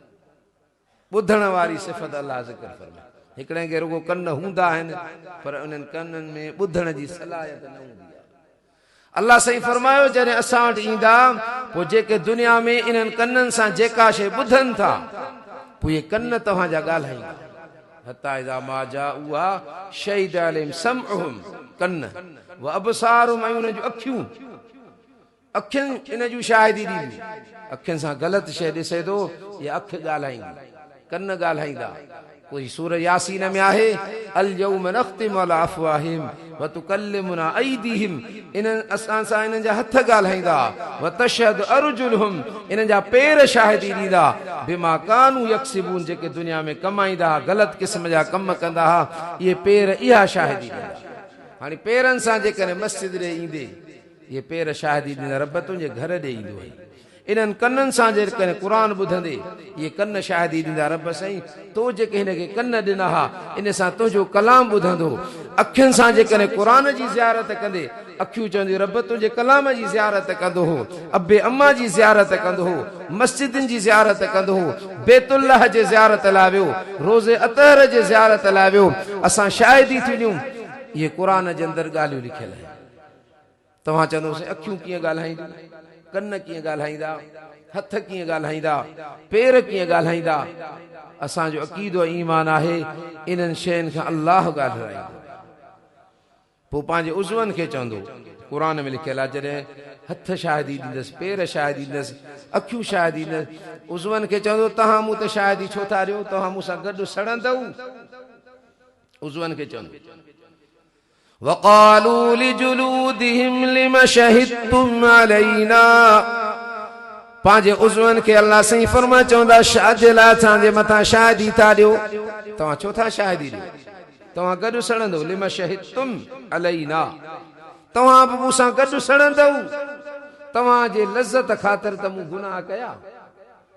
[SPEAKER 1] ॿुधण वारी सिफ़त अल्लाह ज़िक्र फरमाए। हिकिड़े खे रुगो कन हूंदा आहिनि पर उन्हनि कननि में ॿुधण जी सलाहियत न हूंदी आहे। अल्लाह साईं फरमायो जॾहिं असां वटि ईंदा पोइ जेके दुनिया में इन्हनि कननि सां जेका शइ ॿुधनि था, पोइ इहे कन तव्हांजा ॻाल्हाईंदा। हत्ता इज़ा मा जाऊहा शहिद अलैहिम समउहुम कन व अबसारुहुम, ऐं उन जूं अखियूं, अखियुनि इन जूं शाहिदी ॾींदियूं। अखियुनि सां ग़लति शइ ॾिसे थो, इहा अखि ॻाल्हाईंदी, कन ॻाल्हाईंदा। कोई सूर यासीन में आहे अल यौम नख्तिमु अला अफ़वाहिहिम व तुकल्लिमुना अयदीहिम, इन्हनि असां सां इन्हनि जा हथ ॻाल्हाईंदा, व तशहदु अर्जुलुहुम इन्हनि जा पेर शाहिदी ॾींदा, बिमा कानू यक्सिबून जेके दुनिया में कमाईंदा, ग़लति क़िस्म जा कम कंदा, इहे पेर इहा शाहिदी ॾींदा। हाणे पेरनि सां जेकॾहिं मस्जिद ॾे ईंदे, इहे पेर शाहिदी ॾींदा रब तुंहिंजे घर ॾे ईंदो आहे। इन्हनि कननि सां जेकॾहिं क़ुरान ॿुधंदे, इहे कन शाहिदी ॾींदा रब साईं तो जेके हिनखे कन ॾिना हा, इन सां तुंहिंजो कलाम ॿुधंदो। अखियुनि सां जेकॾहिं क़ुरान जी ज़ियारत कंदे, अखियूं चवंदियूं रब तुंहिंजे कलाम जी ज़ियारत कंदो हो, अबे अम्मा जी ज़ियारत कंदो हो, मस्जिदनि जी ज़ियारत कंदो हो, बैतुल्लाह जे ज़ियारत लाइ वियो, रोज़े अतहर जे ज़ियारत लाइ वियो। असां शाहिदी थींदियूं, इहे क़ुरान जे अंदरि ॻाल्हियूं लिखियल आहिनि। तव्हां चवंदोसीं अखियूं कीअं ॻाल्हाईंदियूं, कन कीअं ॻाल्हाईंदा, हथ कीअं ॻाल्हाईंदा, पेर कीअं ॻाल्हाईंदा। असांजो अक़ीदो ईमान आहे इन्हनि शयुनि खां अल्लाह ॻाल्हाईंदो। पोइ पंहिंजे उज़वनि खे चवंदो, क़ुर में लिखियल आहे जॾहिं हथ शाहिदी ॾींदसि, पेर शाहिदी ॾींदसि, अखियूं शाहिदी ॾींदसि, उज़वनि खे चवंदो तव्हां मूं ते शाहिदी छो था ॾियो, तव्हां मूंसां गॾु सड़ंदव। उज़वनि खे चवंदो वक़ालू लिजुलूदिहिम लिम शहिदतुम अलैना, पंहिंजे उज़वनि खे अल्लाह सही फरमा चवंदा छाजे लाइ असांजे मथां शाहिदी था ॾियो, तव्हां छो था शाहिदी ॾियो, तव्हां गॾु सड़ंदो। लिम शहिदतुम अलैना, तव्हां बि मूंसां गॾु सड़ंदव, तव्हांजे लज़त ख़ातिर त मूं गुनाह कया।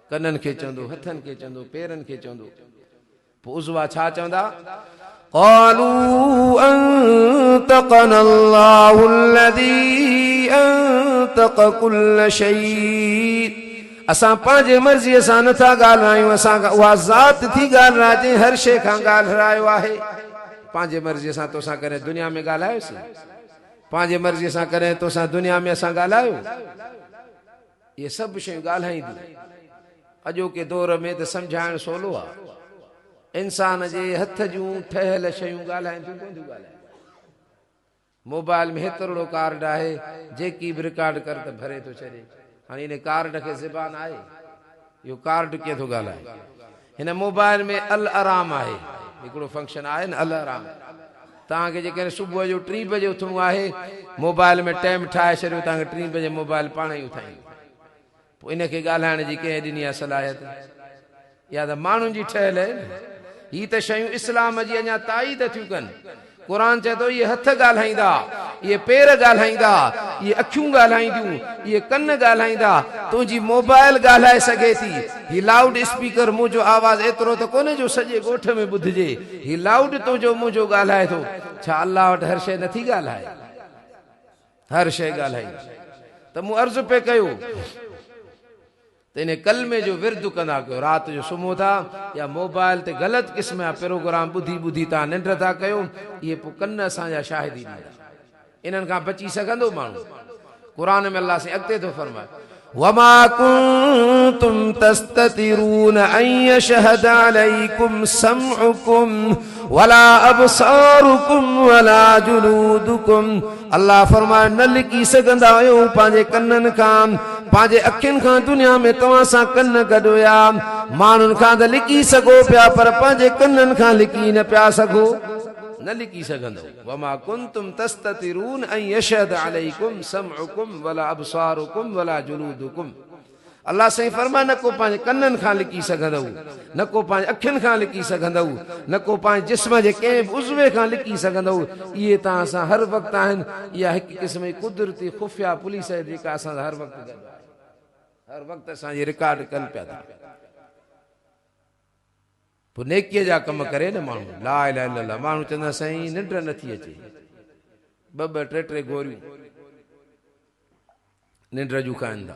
[SPEAKER 1] कननि खे चवंदो, हथनि खे चवंदो, पेरनि खे चवंदो। पोइ उज़वा छा चवंदा, क़ालू अंतक़ना अल्लाहु अल्लज़ी अंतक़ कुल्ल शै, असां पंहिंजे मर्ज़ीअ सां नथा ॻाल्हायूं, असां उहा ज़ात थी ॻाल्हाए जंहिं हर शइ खां ॻाल्हायो आहे। पंहिंजे मर्ज़ीअ सां तोसां कॾहिं दुनिया में ॻाल्हायोसीं, पंहिंजे मर्ज़ीअ सां कॾहिं तोसां दुनिया में असां ॻाल्हायो। इहे सभु शयूं ॻाल्हाईंदियूं। अॼोके दौर में त सम्झाइणु सवलो आहे, इंसान जे हथ जूं ठहियल शयूं ॻाल्हाइनि थियूं, कोन थियूं ॻाल्हाइनि। मोबाइल में हेतिरो कार्ड आहे, जेकी बि रिकॉर्ड कर त भरे थो छॾे। हाणे इन कार्ड खे ज़बान आहे, इहो कार्ड कीअं थो ॻाल्हाए। हिन मोबाइल में अल आराम आहे, हिकिड़ो फंक्शन आहे न अल आराम। तव्हांखे जेकॾहिं सुबुह जो 3 बजे उथणो आहे, मोबाइल में टाइम ठाहे छॾियो, तव्हांखे 3 बजे मोबाइल पाण ई उथाईंदो। पोइ इनखे ॻाल्हाइण जी कंहिं ॾिनी आहे सलाहियत, या त माण्हुनि जी ठहियल आहे। ही त शयूं इस्लाम जी अञा ताईद थियूं कनि। क़ुर चए थो इहे हथ ॻाल्हाईंदा, इहे पेर ॻाल्हाईंदा, इहे अखियूं ॻाल्हाईंदियूं, इहे कन ॻाल्हाईंदा। तुंहिंजी मोबाइल ॻाल्हाए सघे थी, ही लाउड स्पीकर मुंहिंजो आवाज़ एतिरो त कोन्हे जो सॼे ॻोठ में ॿुधिजे, ही लाउड तुंहिंजो मुंहिंजो ॻाल्हाए थो। छा अल्लाह वटि हर शइ नथी ॻाल्हाए, हर शइ ॻाल्हाईंदी। त मूं अर्ज़ु पे कयो त इन कलमे जो विर्द कंदा कयो। राति जो सुम्हो था या मोबाइल ते ग़लति क़िस्म जा प्रोग्राम ॿुधी ॿुधी तव्हां निंड था कयो, इहे पोइ कन असांजा शाहिदी ॾींदा। इन्हनि खां बची सघंदो माण्हू। क़ुर में अल्लाह से अॻिते थो फरमाए, वमा कुंतुम तस्ततिरून अन यशहद अलैकुम समउकुम वला अबसारुकुम वला जुलूदुकुम। अल्लाह फरमाए न लिकी सघंदा आहियो पंहिंजे कननि खां, पंहिंजे अखियुनि खां। दुनिया में तव्हां सां कन गॾु हुया, माण्हुनि खां त लिकी सघो पिया, पर पंहिंजे कननि खां लिकी न पिया सघो, न लिकी सघंदो। वमा कुंतुम तस्ततिरून अन यशहद अलैकुम समउकुम वला अबसारुकुम वला जुलूदुकुम। अल्लाह सही फरमा न को पंहिंजे कननि खां लिकी सघंदव, न को पंहिंजे अखियुनि खां लिकी सघंदव, न को पंहिंजे जिस्म जे कंहिं बि उज़वे खां लिकी सघंदव। इहे तव्हां सां हर वक़्तु आहिनि। इहा हिकु क़िस्म जी कुदरती खुफ़िया पुलिस आहे जेका असां हर वक़्तु गॾु आहे, हर वक़्तु असांजी रिकॉर्ड कनि पिया था। पोइ नेकीअ जा कम करे न माण्हू, ला इलाहा इल्लल्लाह। माण्हू चवंदा साईं निंड नथी अचे, 2-2 3-3 गोरियूं निंड जूं खाइनि था।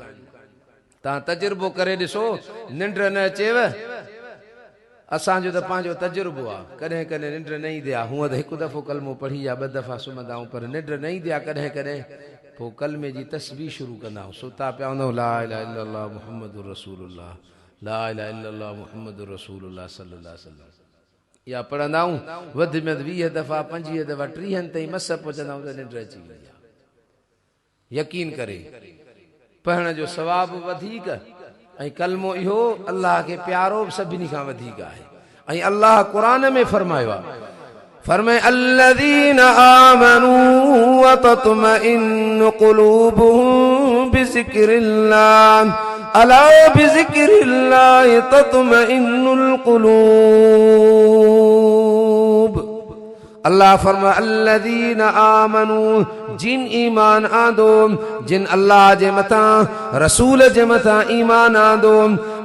[SPEAKER 1] तव्हां तजुर्बो करे ॾिसो, निंड न अचेव। असांजो त पंहिंजो तजुर्बो आहे, कॾहिं कॾहिं निंड न ईंदी आहे। हूअं त हिकु दफ़ो कलमो पढ़ी या 2 दफ़ा सुम्हंदा आहियूं, पर निंड न ईंदी आहे कॾहिं कॾहिं। पोइ कलमे जी तस्बीह शुरू कंदा आहियूं, सुता पिया हूंदा आहियूं, ला इलाहा इल्लल्लाह मुहम्मदुर रसूलुल्लाह, ला इलाहा इल्लल्लाह मुहम्मदुर रसूलुल्लाह सल्लल्लाहु अलैहि वसल्लम। या पढ़ंदा आहियूं वधि में वधि 20 दफ़ा 25 दफ़ा 30 ताईं मस पहुचंदा आहियूं त निंड अची वई आहे। यकीन करे पढ़ण जो सवाबु वधीक, ऐं कलमो इहो अल्लाह खे प्यारो सभिनी खां वधीक आहे। ऐं अल्लाह क़ुर में फरमायो आहे, फरमाए अल्लज़ीना आमनू व तत्मइन्नु क़ुलूबुहुम बिज़िक्रिल्लाह अला बिज़िक्रिल्लाह तत्मइन्नुल क़ुलूब। अल्लाह फरमाए अल्लज़ीना आमनू, जिन ईमान आंदो, जिन अल्लाह जे मथां रसूल जे मथां ईमान आंदो।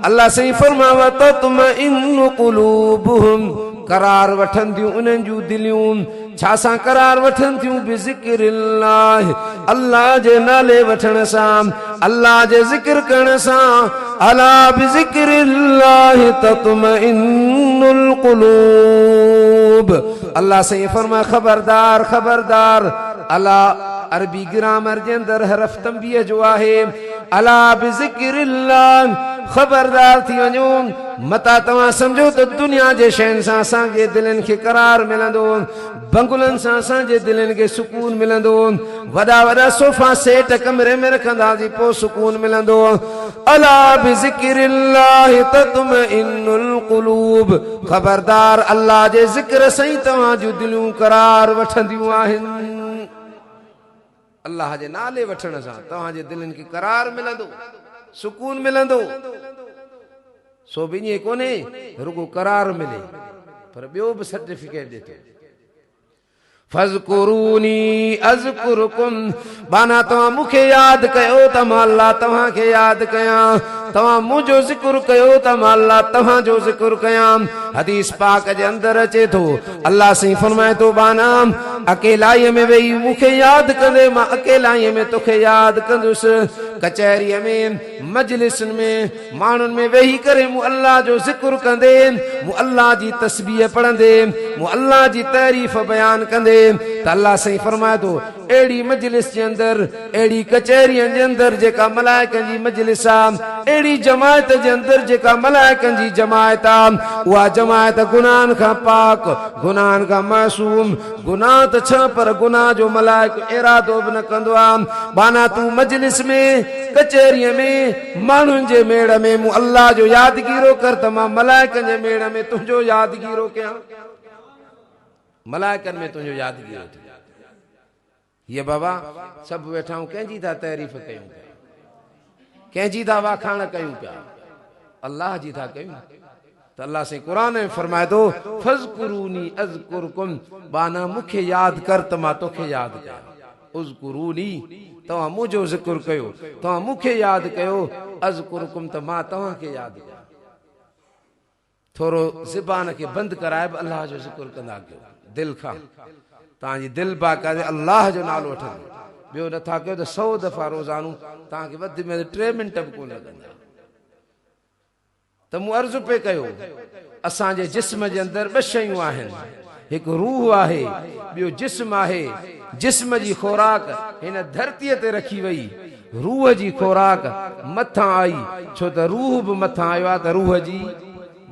[SPEAKER 1] अल्लाह सही फरमाए व तत्मइन्नु क़ुलूबुहुम, करार वठनि थियूं उन्हनि जूं दिलियूं। छा सां करार वठनि थियूं? बिज़िक्रिल्लाह, अल्लाह जे नाले वठण सां, अल्लाह जे ज़िक्र करण सां। अला बिज़िक्रिल्लाह तत्मइन्नुल क़ुलूब। अल्लाह सही फरमाए खबरदार खबरदार, अला अरबी ग्रामर जे अंदर हरफ तंबीह जो आहे अला बिज़िक्रिल्लाह खबरदार थी वञो मता तव्हां सम्झो त दुनिया जे शयुनि सां असांजे दिलनि खे करार मिलंदो बंगुलनि सां असांजे दिलनि खे सुकून मिलंदो वॾा वॾा सोफ़ा सेट कमरे में रखंदासीं पोइ सुकून मिलंदो अला बिज़िक्रिल्लाह तत्मइन्नुल क़ुलूब खबरदार अल्लाह जे ज़िक्र सां ई तव्हां जूं दिलियूं करार वठंदियूं आहिनि अल्लाह जे नाले वठण सां तव्हांजे दिलनि खे करार मिलंदो सुकून मिलंदो सो बि ईअं कोन्हे रुगो करार मिले पर ॿियो बि सर्टिफिकेट ॾे थो फज़कुरूनी अज़कुरुकुम बाना तव्हां मूंखे यादि कयो त मां अल्लाह तव्हांखे यादि कयां तव्हां मुंहिंजो ज़िक्र कयो त मां अल्लाह तव्हांजो ज़िक्र कयां हदीस पाक जे अंदर अचे थो अल्लाह साईं फरमाए थो बाना अकेलाईअ में वेही मूंखे यादि कंदे मां अकेलाईअ में तोखे यादि कंदुसि कचहरीअ में मजलिसुनि में माण्हुनि में वेही करे मूं अल्लाह जो ज़िक्र कंदे मूं अल्लाह जी तस्बीह पढ़ंदे मूं अल्लाह जी तारीफ़ बयान कंदे त अल्लाह साईं फरमाए थो अहिड़ी मजलिस जे अंदरि अहिड़ी कचहरीअ जे अंदरि जेका मलाइकनि जी मजलिस आहे अहिड़ी जमायत जे अंदरि जेका मलाइकनि जी जमायत आहे उहा जमायत गुनाहनि खां पाक गुनाहनि खां मासूम गुनाह त छा पर गुनाह जो मलाइक इरादो बि न कंदो आहे बाना तूं मजलिस में कचहरीअ में माण्हुनि जे मेड़ में मूं अल्लाह जो यादगीरो कर त मां मलाइकनि जे मेड़ में तुंहिंजो यादगीरो कयां मलाइकनि में तुंहिंजो यादगीरो थिए ये बाबा सभु वेठा आहियूं कंहिंजी था तारीफ़ कयूं पिया कंहिंजी था वाखाण कयूं पिया अल्लाह जी था कयूं त अल्लाह साईं क़ुर में फरमाए थो फज़कुरूनी अज़कुरुकुम बाना मूंखे यादि कर त मां तोखे यादि कयां उज़कुरूनी तव्हां मुंहिंजो ज़िक्र कयो तव्हां मूंखे यादि कयो अज़कुरुकुम त मां तव्हांखे यादि कयां थोरो ज़बान खे बंदि कराए बि अल्लाह जो ज़िक्र कंदा कयो दिलि खां तव्हांजी दिलि बाक़ाइदे अल्लाह जो नालो वठंदो ॿियो नथा कयो त 100 दफ़ा रोज़ानो तव्हांखे वधि में 3 मिंट बि कोन लॻंदा त मूं अर्ज़ु पे कयो असांजे जिस्म जे अंदरि 2 शयूं आहिनि हिकु रूह आहे ॿियो जिस्म आहे जिस्म जी खोराक हिन धरतीअ ते रखी वई रूह जी खोराक मथां आई छो त रूह बि मथां आयो आहे त रूह जी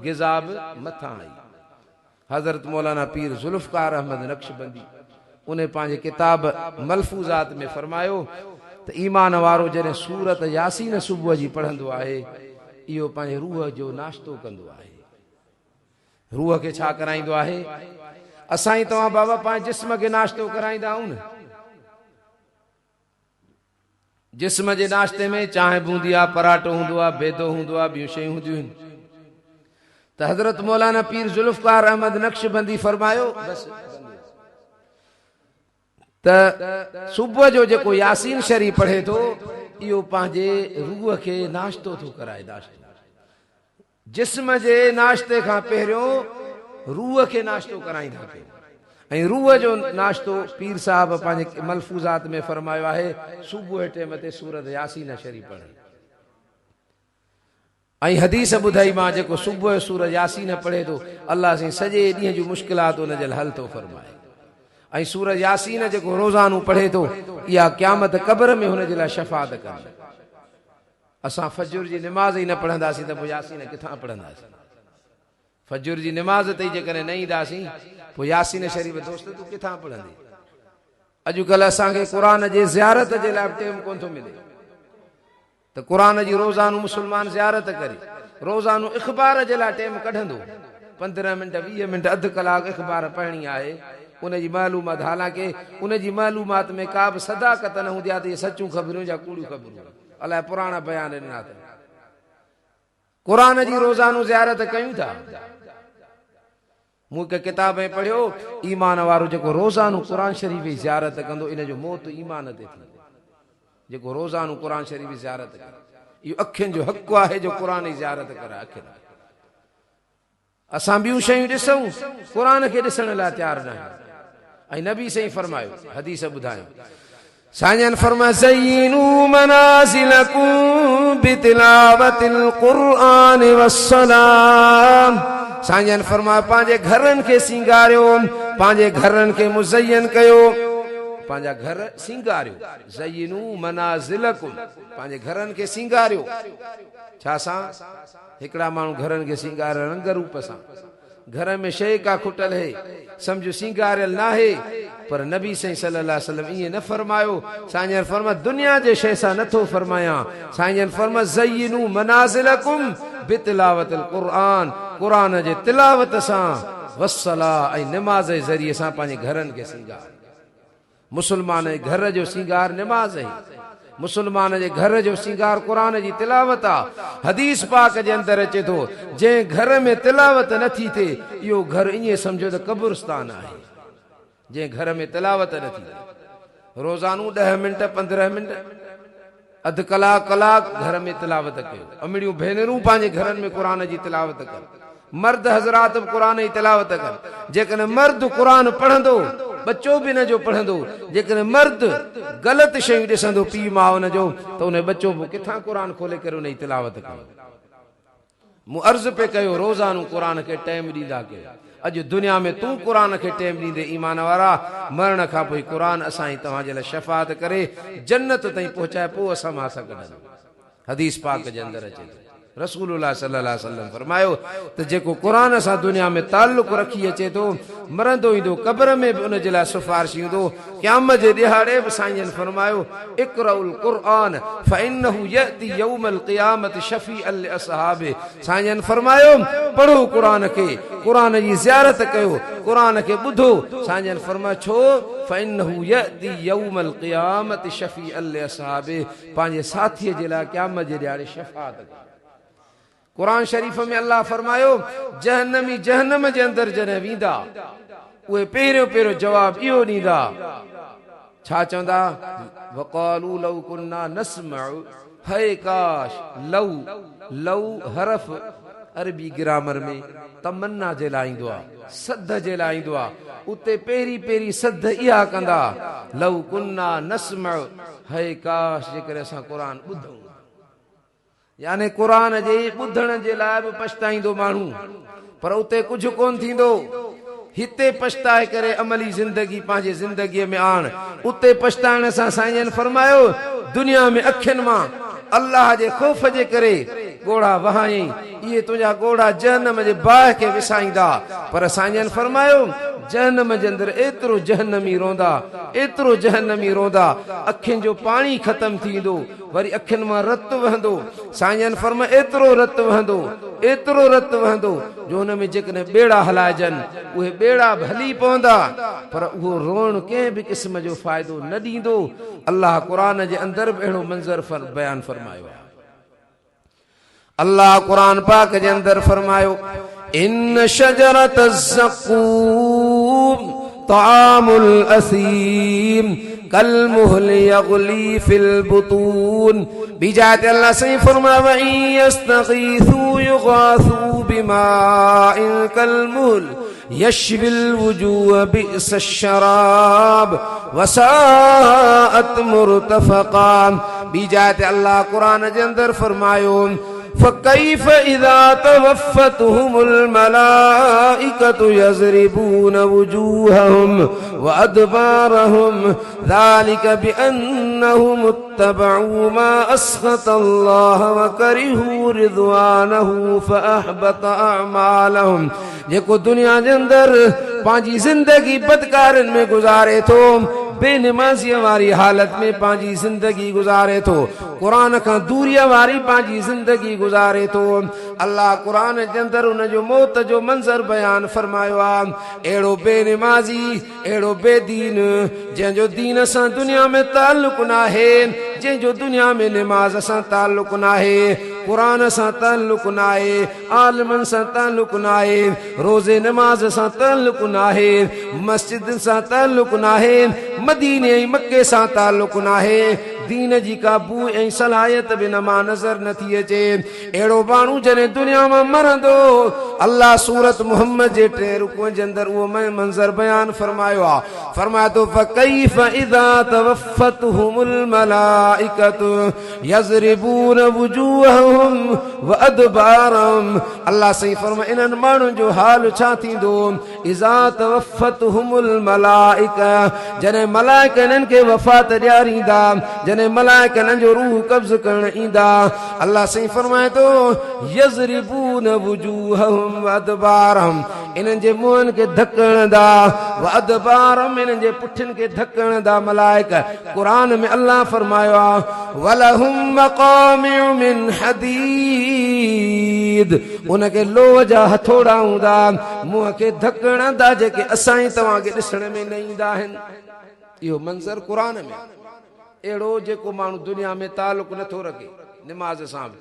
[SPEAKER 1] ग़िज़ा बि मथां आई हज़रत मौलाना पीर ज़ुल्फ़कार अहमद नक्शबंदी उन पंहिंजे किताब मलफूज़ात में फरमायो त ईमान वारो जॾहिं सूरत यासीन सुबुह जी पढ़ंदो आहे इहो पंहिंजे रूह जो नाश्तो कंदो आहे रूह खे छा कराईंदो आहे असां ई तव्हां बाबा पंहिंजे जिस्म खे नाश्तो कराईंदा आहियूं न जिस्म जे नाश्ते में चांहि बि हूंदी आहे पराठो हूंदो आहे बेदो हूंदो आहे ॿियूं शयूं हूंदियूं आहिनि त हज़रत मौलाना पीर ज़ुल्फ़कार अहमद नक्शबंदी फरमायो त सुबुह जो जेको यासीन शरीफ़ पढ़े थो इहो पंहिंजे रूह खे नाश्तो थो कराए जिस्म जे नाश्ते खां पहिरियों रूह खे नाश्तो कराईंदा कयो ऐं रूह जो नाश्तो पीर साहब पंहिंजे मलफूज़ात में फरमायो आहे सुबुह टाइम ते सूरत यासीन शरीफ़ पढ़े ऐं हदीस ॿुधाई मां जेको सुबुह जो सूरत यासीन पढ़े थो अल्लाह साईं सॼे ॾींहं जूं मुश्किलात उन जे हल थो फरमाए ऐं सूरत यासीन जेको रोज़ानो पढ़े थो इहा क़यामत क़ब्र में हुन जे लाइ शफ़ाअत कंदी असां फजर जी निमाज़ ई न पढ़ंदासीं त पोइ यासीन किथां पढ़ंदासीं फजर जी निमाज़ ते जेकॾहिं न ईंदासीं पोइ यासीन शरीफ़ दोस्त तूं किथां पढ़ंदी अॼुकल्ह असांखे क़ुर जे ज़ियारत जे लाइ टाइम कोन थो मिले त क़ुर जी रोज़ानो मुस्लमान ज़ियारत करे रोज़ानो इख़बार जे लाइ टाइम कढंदो 15 मिंट 20 मिंट अधु कलाक इख़बार पढ़णी आहे उनजी मालूमात हालांकि उनजी मालूमात में का बि सदाकत न हूंदी आहे त इहे सचूं ख़बरूं या कूड़ियूं ख़बरूं अलाए पुराणा बयान ॾिना अथनि क़ुर जी रोज़ानो ज़ियारत कयूं था मूं हिकु किताब में पढ़ियो ईमान वारो जेको रोज़ानो क़ुर शरीफ़ जी ज़ियारत कंदो इन जो मौत ईमान ते थींदो जेको रोज़ानो क़ुर शरीफ़ जी ज़ियारत करे इहो अखियुनि जो हक़ आहे जो क़ुर जी ज़ियारत करे अखियुनि असां ॿियूं शयूं ॾिसूं क़ुर खे ॾिसण लाइ तयारु न आहियूं ऐं नबी साईं फरमायो हदीस ॿुधायो साईं फरमायो ज़य्यिनू मनाज़िलकुम बितिलावतिल क़ुरआन वस्सलाम साईं फरमायो पंहिंजे घरनि खे सिंगारियो पंहिंजे घरनि खे मुज़य्यन कयो पंहिंजा घर सिंगारियो ज़य्यिनू मनाज़िलकुम पंहिंजे घरनि खे सिंगारियो छा सां हिकिड़ा माण्हू घरनि खे सिंगारे रंग रूप सां घर में शइ का खुटल है समझो सिंगारियल ना है पर नबी सल्लल्लाहु अलैहि वसल्लम ये न फरमायो साईं फरमा दुनिया जे शइ सां नथो फरमाया साईं फरमा ज़य्यिनू मनाज़िलकुम बितिलावतिल क़ुरान क़ुरान जे तिलावत सां वस्सला ऐं नमाज़ जे ज़रिए सां पंहिंजे घरनि खे सिंगार मुसलमान जे घर जो सिंगार नमाज़ है मुसलमान जे घर जो सिंगार क़ुरान जी तिलावत आ हदीस पाक जे अंदर अचे थो जे घर में तिलावत नथी थिए इहो घर ईअं समझो त कब्रिस्तान आहे जे घर में तिलावत नथी रोज़ानू 10 मिंट 15 मिंट अध कलाक घर में तिलावत कयो अमड़ियूं भेनरूं पंहिंजे घरनि में क़ुरान जी तिलावत कर मर्द हज़रात क़ुरान जी तिलावत कर जेकॾहिं मर्द क़ुरान पढ़ंदो बच्चो भी न जो पढ़ंदो जेकॾहिं मर्द ग़लत शयूं ॾिसंदो पीउ माउ हुन जो त उन बच्चो बि किथां क़ुरान खोले करे उन जी तिलावत कयो मूं अर्ज़ पे कयो रोज़ानू क़ुरान खे टाइम ॾींदा कयो अॼु दुनिया में तूं क़ुरान खे टाइम ॾींदे ईमान वारा मरण खां पोइ क़ुरान असां तव्हांजे लाइ शफ़ाअत करे जन्नत ताईं पहुचाए पोइ असां मां सां गॾु हदीस पाक जे अंदरि अचे थो रसूलुल्लाह सल्लल्लाहु अलैहि वसल्लम फरमायो त जेको क़ुरान सां दुनिया में ताल्लुक़ रखी अचे थो मरंदो ईंदो क़ब्र में बि उन जे लाइ सिफ़ारिश ईंदो क़यामत जे ॾिहाड़े बि साईं फरमायो इक़राउल क़ुरआन फ़इन्नहु यअती यौमल क़ियामत शफ़ीअन लिअसहाबे साईं फरमायो पढ़ो क़ुरान खे क़ुरान जी ज़ियारत कयो क़ुरान खे ॿुधो साईं फरमायो छो फ़इन्नहु यअती यौमल क़ियामत शफ़ीअन लिअसहाबे पंहिंजे साथीअ जे लाइ क़यामत जे ॾिहाड़े शफ़ाअत कुरान शरीफ में अल्लाह फरमायो जहन्नमी जहन्नम जे अंदर जॾहिं वेंदा उहे पहिरियों जवाब इहो ॾींदा छा चवंदा वक़ालू लौ कुन्ना नस्मउ है काश लौ हरफ अरबी ग्रामर में तमन्ना जे लाइ ईंदो आहे सद जे लाइ ईंदो आहे उते पहिरीं सद इहा कंदा लौ कुन्ना नस्मउ है काश जेकॾहिं असां क़ुरान ॿुधूं यानी क़ुरान जे ॿुधण जे लाइ बि पछताईंदो माण्हू पर उते कुझु कोन थींदो हिते पछताए करे अमली ज़िंदगी पंहिंजे ज़िंदगीअ में आण उते पछताइण सां साईं फरमायो दुनिया में अखियुनि मां अल्लाह जे ख़ौफ़ जे करे ॻोढ़ा वहाई इहे तुंहिंजा ॻोढ़ा जहन्नम जे बाहि खे विसाईंदा पर साईं फरमायो जहन्नम जे अंदरि एतिरो जहन्नमी रोंदा अखियुनि जो पाणी ख़तम थींदो वरी अखियुनि मां रत वहंदो साईं फरमा एतिरो रत वहंदो जो हुन में जेकॾहिं ॿेड़ा हलाइजनि उहे ॿेड़ा हली पवंदा पर उहो रोअण कंहिं बि क़िस्म जो फ़ाइदो न ॾींदो अल्लाह क़ुरान जे अंदरि बि अहिड़ो मंज़र बयानु फरमायो आहे अल्लाह क़ुरान पाक जे अंदरि फरमायो इन शजरत ज़क़ूम तामुल असीम कल मुहल यगली फिल बुतून बिजात अल्लाह सही फरमाया व यस्तगीथू युगाथू बिमाइन कल मुहल यशविल वुजूह बिअस शराब वसाअत मुरतफका बिजात अल्लाह कुरान जे अंदर फरमायो فكيف إذا توفتهم الملائكة يضربون وجوههم وأدبارهم ذلك بأنهم اتبعوا ما أسخط الله وكرهوا رضوانه فأحبط أعمالهم जेको दुनिया जे अंदरि पंहिंजी ज़िंदगी बदकारनि में गुज़ारे थो बेनमाज़ीअ वारी हालत में पंहिंजी ज़िंदगी गुज़ारे थो क़ुरान खां दूरीअ वारी पंहिंजी ज़िंदगी गुज़ारे थो अल्लाह क़ुरान जे अंदरि उन जो मौत जो मंज़र बयानु फरमायो आहे अहिड़ो बेनमाज़ी अहिड़ो बेदीन जंहिंजो दीन सां दुनिया में ताल्लुक़ न आहे जंहिंजो दुनिया में निमाज़ सां ताल्लुक़ न आहे क़ुरान सां ताल्लुक़ न आहे आलिमनि सां ताल्लुक़ न आहे रोज़े नमाज़ सां ताल्लुक़ न आहे मस्जिद सां ताल्लुक़ न आहे मदीने ऐं मके सां ताल्लुक़ न आहे दीन जी का बू ऐं सलाहियत बि न मां नज़र नथी अचे। अहिड़ो माण्हू जॾहिं दुनिया मां मरंदो अल्लाह सूरत मुहम्मद जे 3 रुकूअ जे अंदरि उहो मंज़र बयान फरमायो आहे। फरमाए थो फकैफ इज़ा तवफ़तहुमुल मलाइकतु यज़रिबून वुजूहहुम व अदबारहुम। अल्लाह सही फरमाए इन्हनि माण्हुनि जो हाल छा थींदो इज़ा तवफ़तहुमुल मलाइका जॾहिं मलाइका इन्हनि खे वफ़ात ॾियारींदा जॾहिं मलाइका इन्हनि जो रूह कब्ज़ करण ईंदा। अल्लाह सही फरमाए थो यज़रिबून वुजूहहुम व अदबारहुम इन्हनि जे मुंहनि खे धकणंदा व अदबारहुम इन्हनि जे पुठियुनि खे धकणंदा मलाइका। क़ुरान में अल्लाह फरमायो आहे वलहुम मक़ामिउ मिन हदीद उनखे लोह जा हथोड़ा हूंदा मुंहं खे धकणंदा जेके असां ई तव्हांखे ॾिसण में न ईंदा आहिनि। इहो मंज़र क़ुरान में अहिड़ो जेको माण्हू दुनिया में तालुक़ नथो रखे निमाज़ सां बि।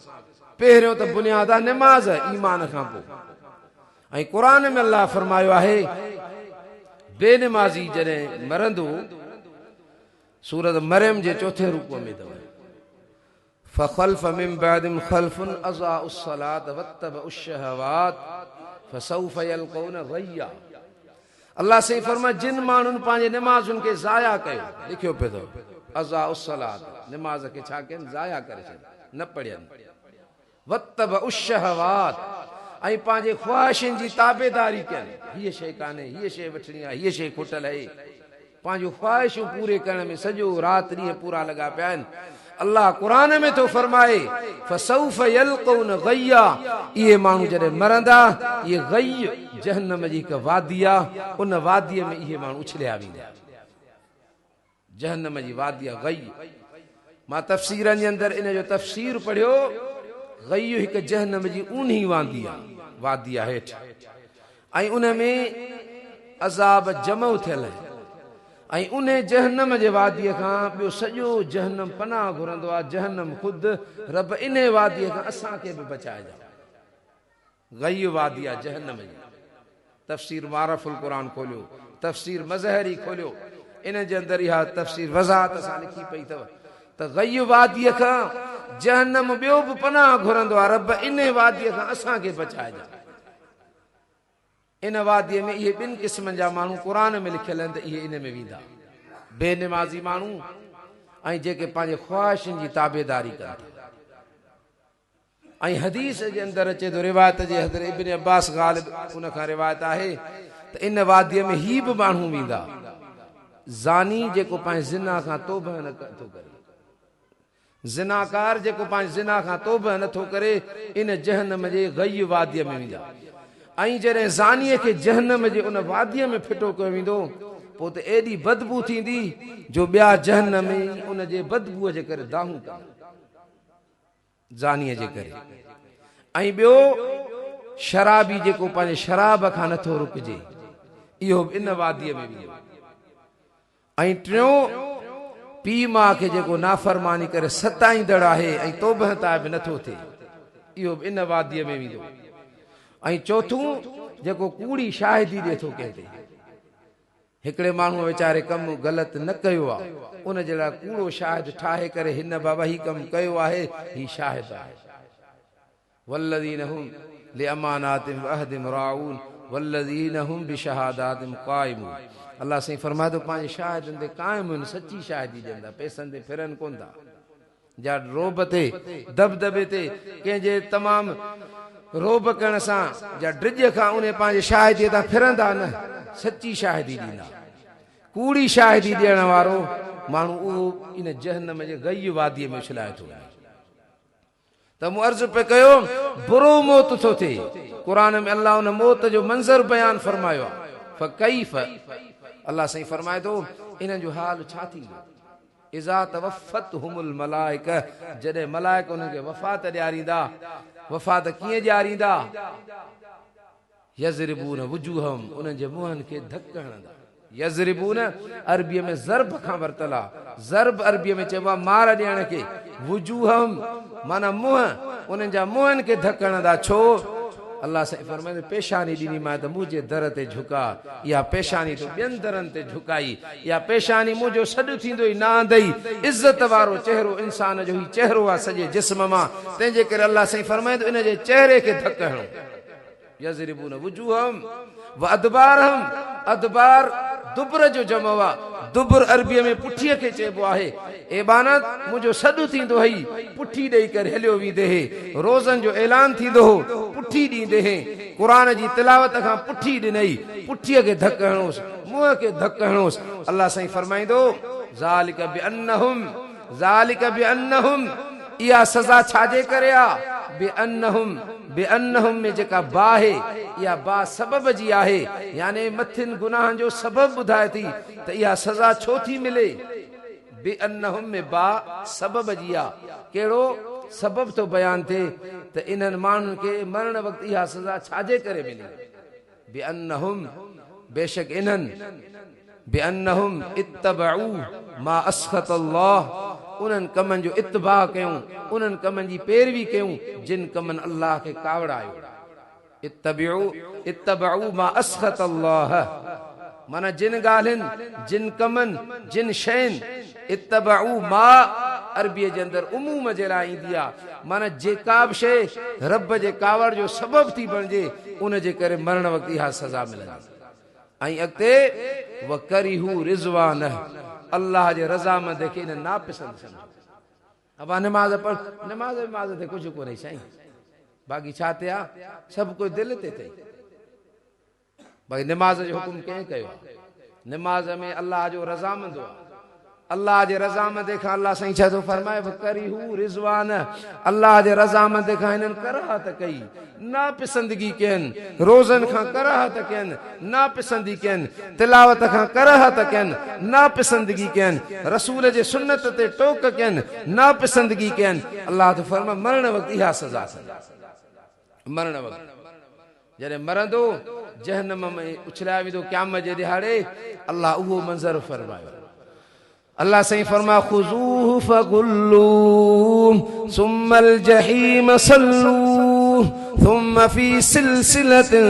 [SPEAKER 1] पहिरियों त बुनियाद आहे निमाज़ ईमान खां पोइ। ऐं क़ुरान में अल्लाह फरमायो आहे बेनिमाज़ी जॾहिं मरंदो सूरत मरियम जे 4 रुकूअ में अथव फखल्फ मिन बादिम खल्फुन अज़ाउस सलात वत्तबउश शहवात फसौफ यल्क़ौन गय्या। अल्लाह से फरमाए जिन माण्हुनि पंहिंजे निमाज़ुनि खे ज़ाया कयो लिखियो पियो अथव अज़ाउस सलात निमाज़ खे छा कनि ज़ाया करे छॾनि न पढ़नि वत्तबउश शहवात ऐं पंहिंजे ख़्वाहिशुनि जी ताबेदारी कनि। हीअ शइ कान्हे हीअ शइ वठणी आहे हीअ शइ खुटल आहे पंहिंजूं ख़्वाहिशूं पूरे करण में सॼो राति ॾींहं पूरा लॻा पिया आहिनि। अल्लाह क़ुरान में तो फरमाए फसौफ यल्क़ौन गय्या इहे माण्हू जॾहिं मरंदा इहे गय जहन्नम जी हिकु वादी आहे उन वादीअ में इहे माण्हू उछलिया वेंदा जहन्नम जी वादी आहे गय। मां तफ़सीरनि जे अंदरि इन जो तफ़सीर पढ़ियो गय हिकु जहन्नम जी ऊन्ही वादी आहे हेठि ऐं उन में अज़ाब जमो थियल आहे ऐं उन जहन्नम जे वादीअ खां ॿियो सॼो जहन्नम पनाह घुरंदो आहे। जहन्नम ख़ुदि रब इन वादीअ खां असांखे बि बचाइजो। गई वादी आहे जहन्नम जी। तफ़सीर मारफुल क़ुरान खोलियो तफ़सीर मज़हरी खोलियो इन जे अंदरि इहा तफ़सीर वज़ाहत सां लिखी पई अथव त गई वादीअ खां जहन्नम ॿियो बि पनाह घुरंदो आहे रब इन वादीअ खां असांखे बचाइजो। इन वादीअ में इहे 2 क़िस्मनि जा माण्हू क़ुरान में लिखियल आहिनि त इहे इन में वेंदा बेनिमाज़ी माण्हू ऐं जेके पंहिंजे ख़्वाहिशुनि जी ताबेदारी कनि। ऐं हदीस जे अंदरि अचे थो रिवायत जे हज़रत इब्न अब्बास ग़ालिब उन खां रिवायत आहे त इन वादीअ में ही बि माण्हू वेंदा ज़ानी जेको पंहिंजे ज़िना खां तौबह नथो करे ज़िनाकार जेको पंहिंजे ज़िना खां तौबह नथो करे इन जहन्नम जे गई वादीअ में वेंदा। ऐं जॾहिं ज़ानीअ खे जहन्नम जे उन वादीअ में फिटो कयो वेंदो पोइ त एॾी बदबू थींदी जो ॿिया जहन्नम में उन जे बदबूअ जे करे दाहूं कनि ज़ानीअ जे करे। ऐं ॿियो शराबी जेको पंहिंजे शराब खां नथो रुकजे इहो बि इन वादीअ में वेंदो। ऐं टियों पीउ माउ खे जेको नाफ़रमानी करे सताईंदड़ आहे ऐं तौबह ताइब नथो थिए इहो बि इन वादीअ में वेंदो। ऐं चौथों जेको कूड़ी शाहिदी ॾिए थो कंहिं ते हिकिड़े माण्हूअ वीचारे कमु ग़लति न कयो आहे उन जे लाइ कूड़ो शाहिद ठाहे करे हिन बाबा ही कमु कयो आहे ही शाहिद आहे। वल्लज़ीन हुम लिअमानातिहिम व अहदिहिम राऊन वल्लज़ीन हुम बिशहादातिहिम क़ाइमून। अल्लाह साईं फरमाए थो पंहिंजे शाहिदनि ते क़ाइम आहिनि सची शाहिदी ॾींदा पैसनि ते फिरनि कोन था जा रोब ते दबदबे ते कंहिंजे तमामु रोब करण सां जा ड्रिज खां उन पंहिंजे शाहिदीअ तां फिरंदा न सची शाहिदी ॾींदा। कूड़ी शाहिदी ॾियण वारो माण्हू उहो इन जहन्नम जे गई वादीअ में उछलाए थो त मूं अर्ज़ु पे कयो बुरो मौत थो थिए। क़ुरान में अल्लाह उन मौत जो मंज़र बयान फरमायो आहे फ़कैफ़ अल्लाह साईं फरमाए थो इन्हनि जो हाल छा थींदो इज़ा तवफ़तहुमुल मलाइका जॾहिं मलाइका उन्हनि खे वफ़ात ॾियारींदा वफ़ात कीअं ॾियारींदा यज़रिबून वुजूहम उन्हनि जे मुंहनि खे धक हणंदा। यज़रिबून अरबीअ में ज़र्ब खां वरितल आहे ज़र्ब अरबीअ में चइबो आहे मार ॾियण खे वुजूहम माना मुंहं उन्हनि जा मुंहनि खे धक हणंदा। छो अल्लाह साईं फरमाए पेशानी ॾिनी मां त मुंहिंजे दर ते झुका, इहा पेशानी तो ॿियनि दरनि ते झुकाई, इहा पेशानी मुंहिंजो सॾु थींदो ई न आंदई। इज़त वारो चेहरो इंसान जो ही चेहरो आहे सॼे जिस्म मां, तंहिंजे करे अल्लाह साईं फरमाए थो इन जे चेहरे खे धक हणो। यज़रिबून वुजूहम व अदबारहम, अदबार दुबर जो जमो आहे, दुबर अरबीअ में पुठीअ खे चइबो आहे। एबानत मुंहिंजो सॾु थींदो हई, पुठी ॾेई करे हलियो वेंदे हे, रोज़नि जो ऐलान थींदो हो, पुठी ॾींदे हे, क़ुरान जी तिलावत खां पुठी ॾिनई, पुठीअ खे धक हणोसि, मुंहं खे धक हणोसि। अल्लाह साईं फरमाईंदो ज़ालिक बिअन्नहुम, ज़ालिक बिअन्नहुम, इहा सज़ा छाजे करे आहे? बिअन्नहुम, बिअन्नहुम में जेका बा आहे इहा बा सबब जी आहे, यानी मथिन गुनाहनि जो सबब ॿुधाए थी त इहा सज़ा छो थी मिले। बिअन्नहुम में बा सबब जी आहे, कहिड़ो सबब तो बयान थिए त इन्हनि माण्हुनि खे मरण वक़्तु इहा सज़ा छाजे करे मिली। बिअन्नहुम, बेशक इन्हनि, बिअन्नहुम इत्तबऊ मा अस्खत अल्लाह, उन्हनि कमनि जो इत्तबा कयूं, उन्हनि कमनि जी पैरवी कयूं जिन कमनि अल्लाह खे कावड़ायो। इत्तबऊ मा अस्खत अल्लाह, माना जिन ॻाल्हियुनि, जिन कमनि, जिन शयुनि, इत्तबऊ मा अरबीअ जे अंदरि उमूम जे लाइ ईंदी आहे, माना जेका बि शइ रब जे कावड़ जो सबब थी बणिजे उन जे करे मरण वक़्तु इहा सज़ा मिलंदी। ऐं अॻिते वकरिहू रिज़वान, अल्लाह जे रज़ामंद खे इन नापसंद समझो। अब नमाज़ पढ़, नमाज़ ते कुझु कोन्हे साईं, बाक़ी छा ते आहे, सभु कुझु दिलि ते अथई। भाई नमाज़ जो हुकुम कंहिं कयो आहे? नमाज़ में अल्लाह जो रज़ामंद आहे, अल्लाह जे रज़ामंद खां अल्लाह साईं छा थो फरमाए, वकरिहू रिज़वान, अल्लाह जे रज़ामंद खां हिननि कराहत कई, नापसंदगी कयनि, रोज़नि खां कराहत कयनि, नापसंदी कयनि, तिलावत खां कराहत कयनि, नापसंदगी कयनि, रसूल जे सुन्नत ते टोक कयनि, नापसंदगी कयनि। अल्लाह तो फरमाए मरण वक़्तु इहा सज़ा अथनि। मरण वक़्तु जॾहिं मरंदो जहन्नम में उछलायो वेंदो क़यामत जे ॾिहाड़े, अल्लाह उहो मंज़र फरमायो। अल्लाह सही फरमा खुज़ूहु फगुल्लूहु सुम्मल जहीम सल्लूहु सुम्म फी सिलसिलतिन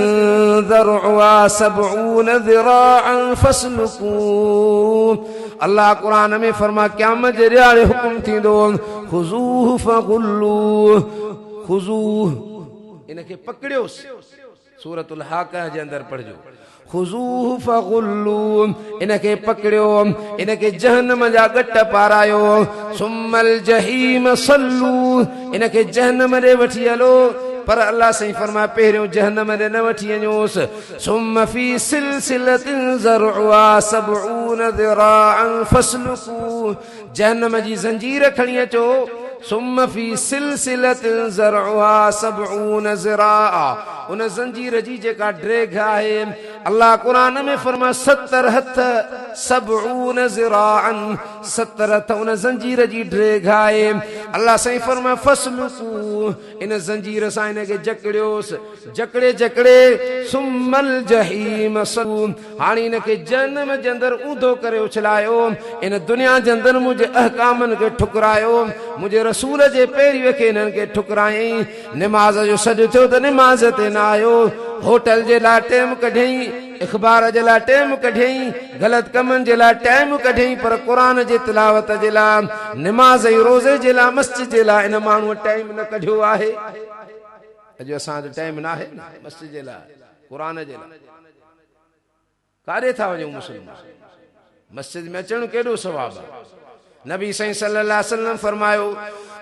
[SPEAKER 1] ज़रउहा सबऊन ज़िराअन फस्लुकूहु। अल्लाह कुरान में फरमा क़यामत जे ॾिहाड़े हुकुम थींदो खुज़ूहु फगुल्लूहु, खुज़ूहु इनखे पकड़ियोसि, सूरतुल हाक़ा जे अंदरि पढ़जो, खुज़ूहु फगुल्लूहु इनखे पकड़ियो, इनखे जहन्नम जा गट पारायो, सुम्मल जहीम सल्लूहु इनखे जहन्नम ॾे वठी हलो। पर अल्लाह सही फरमाए पहिरियों जहन्नम ॾे न वठी वञोसि। सुम्म फी सिलसिलतिन ज़रउहा सबऊन ज़िराअन फस्लुकूहु, जहन्नम जी ज़ंजीर खणी अचो। सुम्म फी सिलसिलतिन ज़रउहा सबऊन ज़िराअ, उन ज़ंजीर जी जेका ड्रेग आहे, अल्लाह कुरान में फरमा 70 हथ, सबऊन ज़िराअन 70 हथ उन ज़ंजीर जी ड्रेग आहे। अल्लाह साईं फरमा फस्लुकूहु, इन ज़ंजीर सां इनखे जकड़ियोसि, जकड़े जकड़े सुम्मल जहीम सल्लूहु, हाणे इनखे जहन्नम जे अंदरि ऊंधो करे उछलायो, इन दुनिया जे अंदरि मुंहिंजे अहकामनि खे ठुकरायो, मुंहिंजे रसूल जे पैरवीअ खे इन्हनि खे ठुकरायईं। निमाज़ जो सॾु थियो त निमाज़ ते न आयो, होटल जे लाइ टाइम कढियईं, इख़बार जे लाइ टाइम कढियईं, ग़लति कमनि जे लाइ टाइम कढियईं, पर क़ुरान जे तिलावत जे लाइ, निमाज़ ऐं रोज़े जे लाइ, मस्जिद जे लाइ इन माण्हूअ टाइम न कढियो आहे। अॼु असांजो टाइम न आहे मस्जिद जे लाइ, क़ुरान जे लाइ। काॾे था वञूं मुस्लिम? मस्जिद में अचणु केॾो सवाबु आहे। नबी सही सल्लल्लाहु अलैहि वसल्लम फरमायो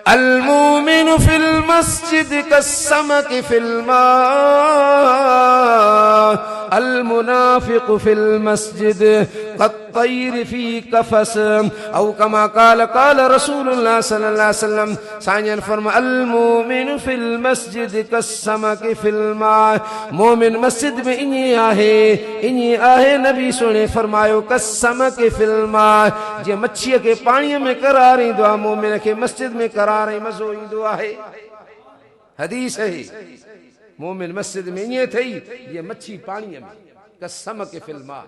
[SPEAKER 1] अल मोमिनु फिल मस्जिद कसमक फिल मा, अल मुनाफिकु फिल मस्जिद कत्तैर फी कफस, औ कमा काल रसूलुल्लाह सल्लल्लाहु अलैहि वसल्लम। साईं फरमा अल मोमिनु फिल मस्जिद कसमक फिल मा, मोमिन मस्जिद में ईअं आहे नबी सुणे फरमायो कसमक फिल मा, जीअं मच्छीअ खे पाणीअ में करार ईंदो आहे, मोमिन खे मस्जिद में करार ऐं मज़ो ईंदो आहे। हदीस है मोमिन मस्जिद में ईअं थई जीअं मच्छी पाणीअ में, कसमक फिल मा,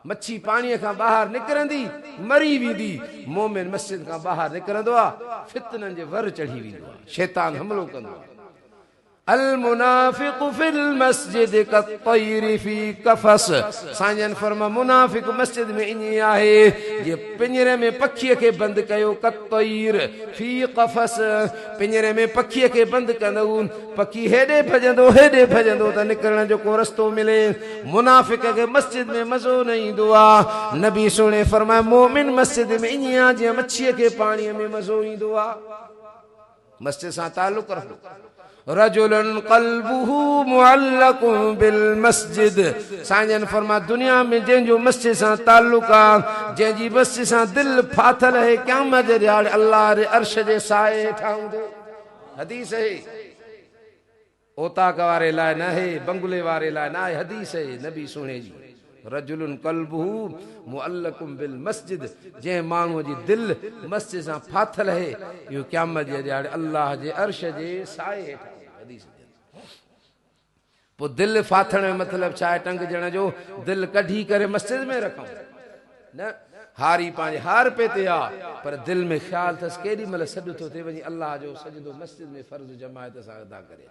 [SPEAKER 1] मच्छी पाणीअ खां ॿाहिरि निकिरंदी मरी वेंदी, मोमिन मस्जिद खां ॿाहिरि निकिरंदो आहे फितननि जे वर चढ़ी वेंदो आहे, शैतान हमलो कंदो आहे। अल मुनाफिक फिल मस्जिद कत्तैर फी कफस। साईं फरमा मुनाफिक मस्जिद में ईअं आहे जे पिंजरे में पखीअ खे बंदि कयो, कत्तैर फी कफस, पिंजरे में पखीअ खे बंदि कंदो, पखी हेॾे भॼंदो त निकिरण जो को रस्तो मिले। मुनाफिक खे मस्जिद में मज़ो न ईंदो आहे। नबी सोणे फरमाए मोमिन मस्जिद में ईअं आहे जीअं मच्छीअ खे पाणीअ में मज़ो ईंदो आहे। मस्जिद सां ताल्लुक़ रखो। रजुलन क़ल्बुहु मुअल्लक़ुन बिल मस्जिद। साईं फरमा दुनिया में जंहिंजो मस्जिद सां ताल्लुक़ आहे, जंहिंजी मस्जिद सां दिलि फाथल आहे, क़यामत जे ॾियारे अल्लाह जे अर्श जे साए हेठां हूंदो। हदीस है, ओताक वारे लाइ न आहे, बंगले वारे लाइ न आहे, हदीस है नबी सुणे जी। रजुलन क़ल्बुहु मुअल्लक़ुन बिल मस्जिद, जंहिं माण्हूअ जी दिलि मस्जिद सां फाथल आहे, इहो क़यामत जे ॾियारे अल्लाह जे अर्श जे साए हेठां। पोइ दिलि फाथण जो मतिलबु छा आहे? टंग ॼण जो दिलि कढी करे मस्जिद में रखूं न। हारी पंहिंजे हार पे ते आहे, पर दिलि में ख़्यालु अथसि केॾी महिल सॾु थो थिए वञी अल्लाह जो सजदो मस्जिद में फ़र्ज़ जमायत सां अदा करे।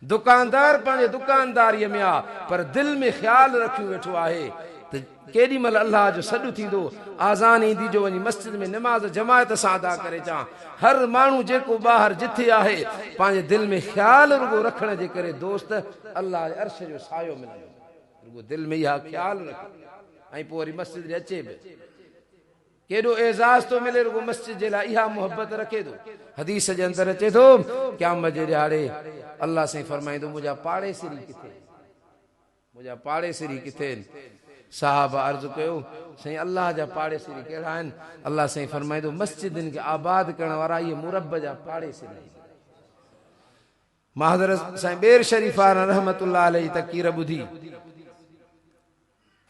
[SPEAKER 1] दुकानदार पंहिंजे दुकानदारीअ में आहे, पर दिलि में ख़्यालु रखियो वेठो आहे त केॾी महिल अल्लाह जो सॾु थींदो, आज़ान ईंदी जो वञी मस्जिद में निमाज़ जमायत सां अदा करे अचां। हर माण्हू जेको ॿाहिरि जिथे आहे, पंहिंजे दिलि में ख़्यालु रुगो रखण जे करे दोस्त अल्लाह जे अर्श जो सायो मिलंदो। रुगो दिलि में इहा ख़्यालु रख, ऐं पोइ वरी मस्जिद ॾे अचे बि, केॾो एज़ाज़ थो मिले रुगो मस्जिद जे लाइ, इहा मोहबत रखे थो। हदीस जे अंदरि अचे थो क़यामत जे ॾियारे अल्लाह साईं फरमाईंदो मुंहिंजा पाड़ेसिरी किथे, मुंहिंजा पाड़ेसिरी किथे आहिनि? साहब अर्ज़ु कयो साईं अल्लाह जा पाड़ेसिरी कहिड़ा आहिनि? अल्लाह साईं फरमाईंदो मस्जिदनि खे आबाद करण वारा इहे मुरब जा पाड़ेसिरी। मां हज़रत साईं बेर शरीफ़ा रहमतुल्लाह अलैहि तक़रीर ॿुधी,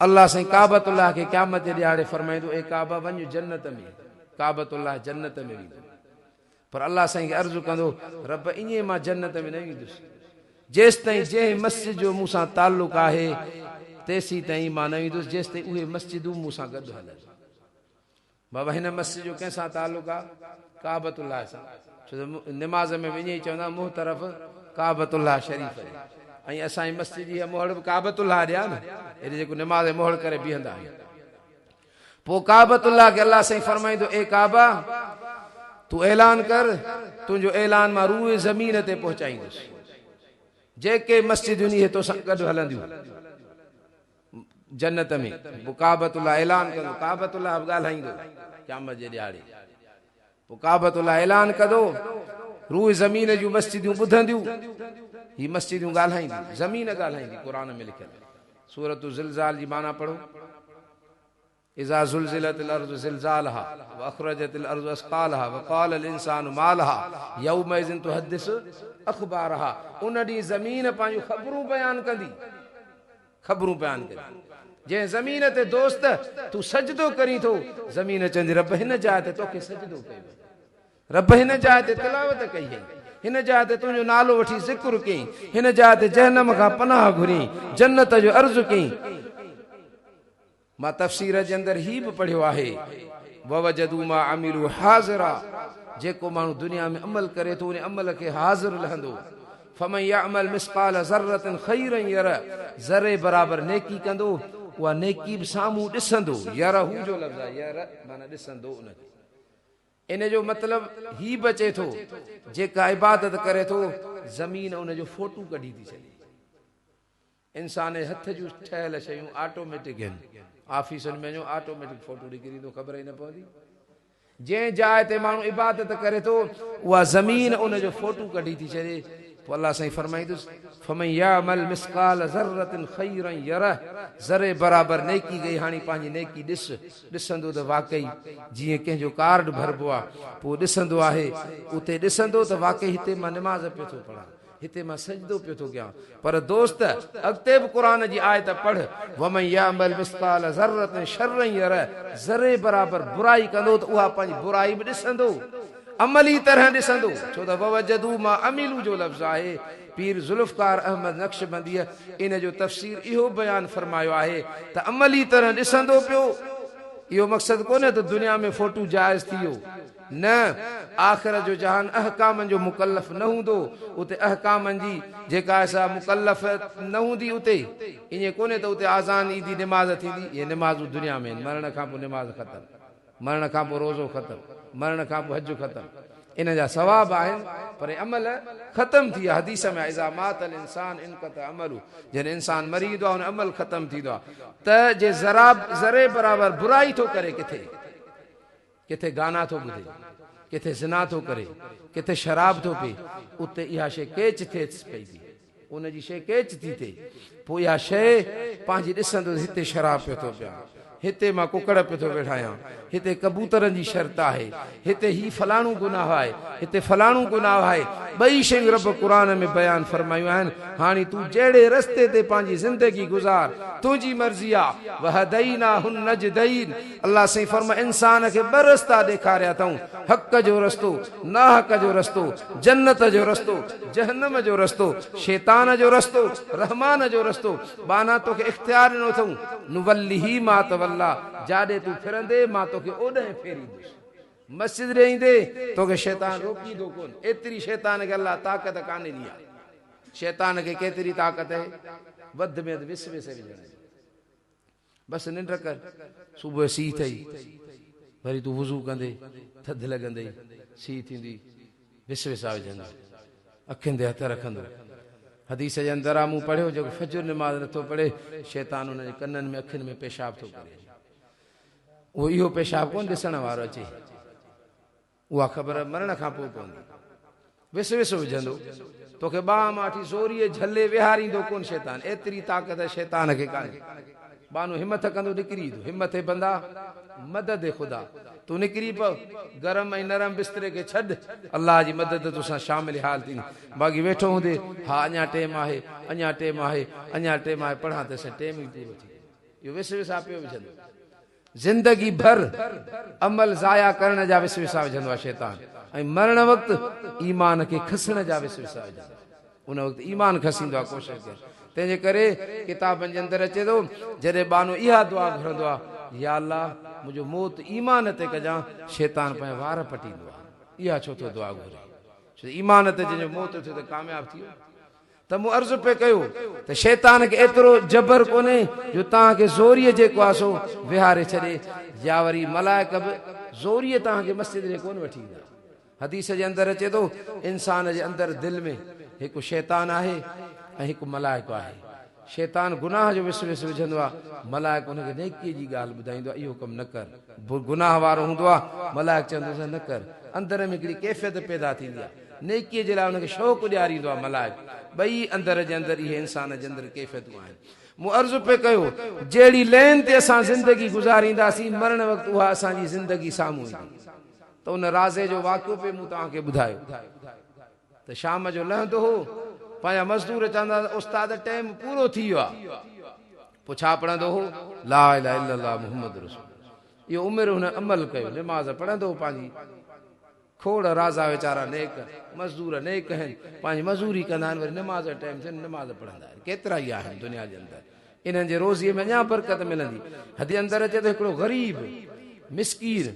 [SPEAKER 1] अल्लाह साईं काबतुल्लाह खे क़यामत जे ॾियारे फरमाईंदो ए काबा वञ जन्नत में, काबतुल्लाह जन्नत में वेंदो। पर अल्लाह साईं खे अर्ज़ु कंदो रब ईअं मां जन्नत में न वेंदुसि जेसिताईं जंहिं मस्जिद जो मूंसां ताल्लुक़ आहे तेसी ताईं मां न वेंदुसि, जेसिताईं उहे मस्जिदूं मूंसां गॾु हलनि। बाबा हिन मस्जिद जो कंहिंसां ताल्लुक़ आहे? काबतुल्लाह सां। छो त निमाज़ में वञे चवंदा मुंहुं तरफ़ काबतुल्लाह शरीफ़, ऐं असांजी मस्जिद जी मोहर बि काबतुल्लाह ॾिया न, हेॾे जेको निमाज़ मोहर करे बीहंदा आहियूं। पोइ काबतुल्लाह खे अल्लाह साईं फरमाईंदो ए काबा तूं ऐलान कर, तुंहिंजो ऐलान मां रूए ज़मीन ते पहुचाईंदुसि, जेके मस्जिदूं इहे तोसां गॾु हलंदियूं जन्नत में। पोइ काबतुल्लाह ऐलान कंदो, काबतुल्लाह बि ॻाल्हाईंदो क़यामत जे ॾियारे। पोइ काबतुल्लाह ऐलान कंदो, रूए ज़मीन जूं मस्जिदूं ॿुधंदियूं, ही मस्जिदूं ॻाल्हाईंदियूं, ज़मीन ॻाल्हाईंदी। क़ुरान में लिखियल सूरत ज़िलज़ाल जी माना पढ़ो, इज़ा ज़ुलज़िलतिल अर्ज़ु ज़िलज़ालहा व अख़रजतिल अर्ज़ु अस्क़ालहा व क़ालल इंसानु मा लहा यौमइज़िन तुहद्दिसु अख़बारहा। उन ॾींहुं ज़मीन पंहिंजूं ख़बरूं बयान कंदी, ख़बरूं बयान कंदी। जंहिं ज़मीन ते दोस्त तूं सजदो करीं थो, ज़मीन चवंदी रब हिन जाइ ते तोखे सजदो कयो, रब हिन जाइ ते तिलावत कई है, हिन जाइ ते तुंहिंजो नालो वठी ज़िक्र कई, हिन जाइ ते जहन्नम खां पनाह घुरी, जन्नत जो अर्ज़ु कई। मां तफ़सीर जे अंदरि ही बि पढ़ियो आहे ववजदू मा अमिलू हाज़िरा, जेको माण्हू दुनिया में अमल करे थो उन अमल खे हाज़िर लहंदो। फमन यअमल मिस्क़ाल ज़र्रतिन ख़ैरन यर, ज़रे बराबरि नेकी कंदो उहा नेकी बि साम्हूं ॾिसंदो। यर हू जो लफ़्ज़ आहे, यर माना ॾिसंदो उनखे। इन जो मतिलबु ही बचे थो जेका इबादत करे थो ज़मीन उनजो फोटू कढी थी छॾे। इंसान जे हथ जूं ठहियल शयूं ऑटोमेटिक आहिनि, ऑफिसनि में वञो ऑटोमेटिक फोटो ॾेखारींदो, ख़बर ई न पवंदी। जंहिं जाइ ते माण्हू इबादत करे थो उहा ज़मीन उनजो फोटू कढी थी छॾे। पोइ अल्लाह साईं फरमाईंदुसि फमन यअमल मिस्क़ाल ज़र्रतिन ख़ैरन यरह, ज़रे बराबरि नेकी कई, हाणे पंहिंजी नेकी ॾिसंदो त वाकई जीअं कंहिंजो कार्ड भरबो आहे, पोइ ॾिसंदो आहे उते ॾिसंदो त वाकई हिते मां निमाज़ पियो थो पढ़ां, हिते मां सजदो पियो थो कयां। पर दोस्त अॻिते बि क़ुरान जी आयत पढ़, वमन यअमल मिस्क़ाल ज़र्रतिन शर्रन यरह, ज़रे बराबरि बुराई कंदो त उहा पंहिंजी बुराई बि ॾिसंदो, अमली तरह ॾिसंदो। छो त ववजदू मां अमिलू जो लफ़्ज़ आहे। पीर ज़ुल्फ़कार अहमद नक्शबंदीअ इन जो तफ़सीर इहो बयान फरमायो आहे त अमली तरह ॾिसंदो पियो, इहो मक़सद कोन्हे त दुनिया में फोटू जाइज़ थी वियो न आख़िरत जो जहान अहकामनि जो मुकल्लफ न हूंदो उते अहकामनि जी जेका असां मुकल्लफ न हूंदी उते ईअं कोन्हे त उते आज़ान ईंदी निमाज़ थींदी इहे निमाज़ूं दुनिया में आहिनि मरण खां पोइ निमाज़ ख़तमु मरण खां पोइ रोज़ो ख़तमु मरण खां पोइ हज ख़तमु इन जा सवाब आहिनि पर अमल ख़तमु थी विया हदीस में इज़ा मातल इंसान इनकत अमलु जॾहिं इंसान मरी वेंदो आहे हुन अमल ख़तमु थींदो आहे त जे ज़रे बराबरि बुराई थो करे किथे किथे गाना थो ॿुधे किथे ज़िना थो करे किथे शराब थो पीए उते इहा शइ केच थिए पई थी उनजी शइ केच थी थिए पोइ इहा शइ पंहिंजी ॾिसंदो हिते शराब पियो थो पिया हिते मां कुकड़ पियो थो वेठायां हिते कबूतरनि जी शर्त आहे हिते ही फलाणो गुनाह आहे हिते फलाणो गुनाह आहे ॿई शयूं रब क़ुर में बयान फरमायूं आहिनि हाणे तूं जहिड़े रस्ते ते पंहिंजी ज़िंदगी गुज़ार तुंहिंजी मर्ज़ी आहे वहदैनाहुन नजदैन अल्लाह साईं फरमा इंसान खे ॿ रस्ता ॾेखारिया अथऊं हक़ जो रस्तो नाहक जो रस्तो जन्नत जो रस्तो जहन्नम जो रस्तो शैतान जो रस्तो रहमान जो रस्तो बाना तोखे इख्तियार ॾिनो अथऊं नुवल्लिही मा तवल्ला जाॾे तूं फिरंदे मां तोखे ओॾे फेरींदुसि मस्जिद ॾे ईंदे तोखे शैतान रोकींदो कोन एतिरी शैतान खे अल्लाह ताक़त कान्हे ॾी आहे शैतान खे केतिरी ताक़त आहे वध में वधि विस विस विझण बसि निंड कर सुबुह सी थई वरी तूं वुज़ू कंदे थधि लॻंदे सी थींदी विस विसा विझंदा अखियुनि ते हथ रखंदो हदीस जे अंदरि आहे मूं पढ़ियो जेको फजर निमाज़ नथो पढ़े शैतान हुन जे कननि में अखियुनि में पेशाब थो करे उहो इहो पेशाब कोन ॾिसण वारो अचे उहा ख़बर मरण खां पोइ पवंदी विस विस विझंदो तोखे ॿाह माठी ज़ोरीअ झले विहारींदो कोन शैतान एतिरी ताक़त शैतान खे कान्हे बानो हिमत कंदो निकिरी ईंदो हिमत बंदा मदद ख़ुदा तूं निकिरी पव गरम ऐं नरम बिस्तरे खे छॾ अल्लाह जी मदद तोसां शामिल हाल थींदी बाक़ी वेठो हूंदे हा अञा टेम आहे अञा टेम आहे अञा टेम आहे पढ़ां त असां टेम ई पूरो थी इहो विस विसा पियो विझंदो ज़िंदगी भर अमल ज़ाया करण जा विस विसा विझंदो आहे शैतान ऐं मरण वक़्तु ईमान खे खसण जा विस विसा विझंदो उन वक़्तु ईमान खसींदो आहे कोशिशि करे तंहिंजे करे किताबनि जे अंदरि अचे थो जॾहिं बानो इहा दुआ घुरंदो आहे या अल्लाह मुंहिंजो मौत ईमान ते कजां शैतान पंहिंजा वार पटींदो आहे इहा छो थो दुआ घुरे छो ईमान ते जंहिंजो मौत थियो त कामयाबु थी वियो त मूं अर्ज़ु पे कयो त शैतान खे एतिरो जबर कोन्हे जो तव्हांखे ज़ोरीअ जेको आहे सो विहारे छॾे या वरी मलाइक बि ज़ोरीअ तव्हांखे मस्जिद ॾे कोन वठी ईंदा हदीस जे अंदरि अचे थो इंसान जे अंदरि दिलि में हिकु शैतान आहे ऐं हिकु मलाइको आहे शैतान गुनाह जो विस विस विझंदो आहे मलाइक हुनखे नेकीअ जी ॻाल्हि ॿुधाईंदो आहे इहो कमु न कर गुनाह वारो हूंदो आहे मलाइक चवंदो आहे न कर अंदरि में हिकिड़ी कैफ़ियत पैदा थींदी आहे नेकीअ जे लाइ हुनखे शौक़ु ॾियारींदो आहे मलाइक ॿई अंदरि जे अंदरि इहे इंसान जे अंदरि कैफ़ियतूं आहिनि मूं अर्ज़ु पे कयो जहिड़ी लेन ते असां ज़िंदगी गुज़ारींदासीं मरण वक़्तु उहा असांजी ज़िंदगी साम्हूं ईंदी त उन राज़े जो वाक़ियो पे मूं तव्हांखे ॿुधायो त शाम जो लहंदो हो पंहिंजा मज़दूर चवंदा उस्ताद टाइम पूरो थी वियो आहे पोइ छा पढ़ंदो हो ला इलाहा इल्लल्लाह मुहम्मद रसूल इहो उमिरि हुन अमल कयो निमाज़ पढ़ंदो हो पंहिंजी खोड़ राज़ा वीचारा नेक मज़दूर नेक आहिनि पंहिंजी मज़दूरी कंदा आहिनि वरी निमाज़ जो टाइम थिए निमाज़ पढ़ंदा आहिनि केतिरा ई आहिनि दुनिया जे अंदरि इन्हनि जे रोज़ीअ में अञा बरकत मिलंदी हदी अंदरि अचे त हिकिड़ो ग़रीब मिसकीर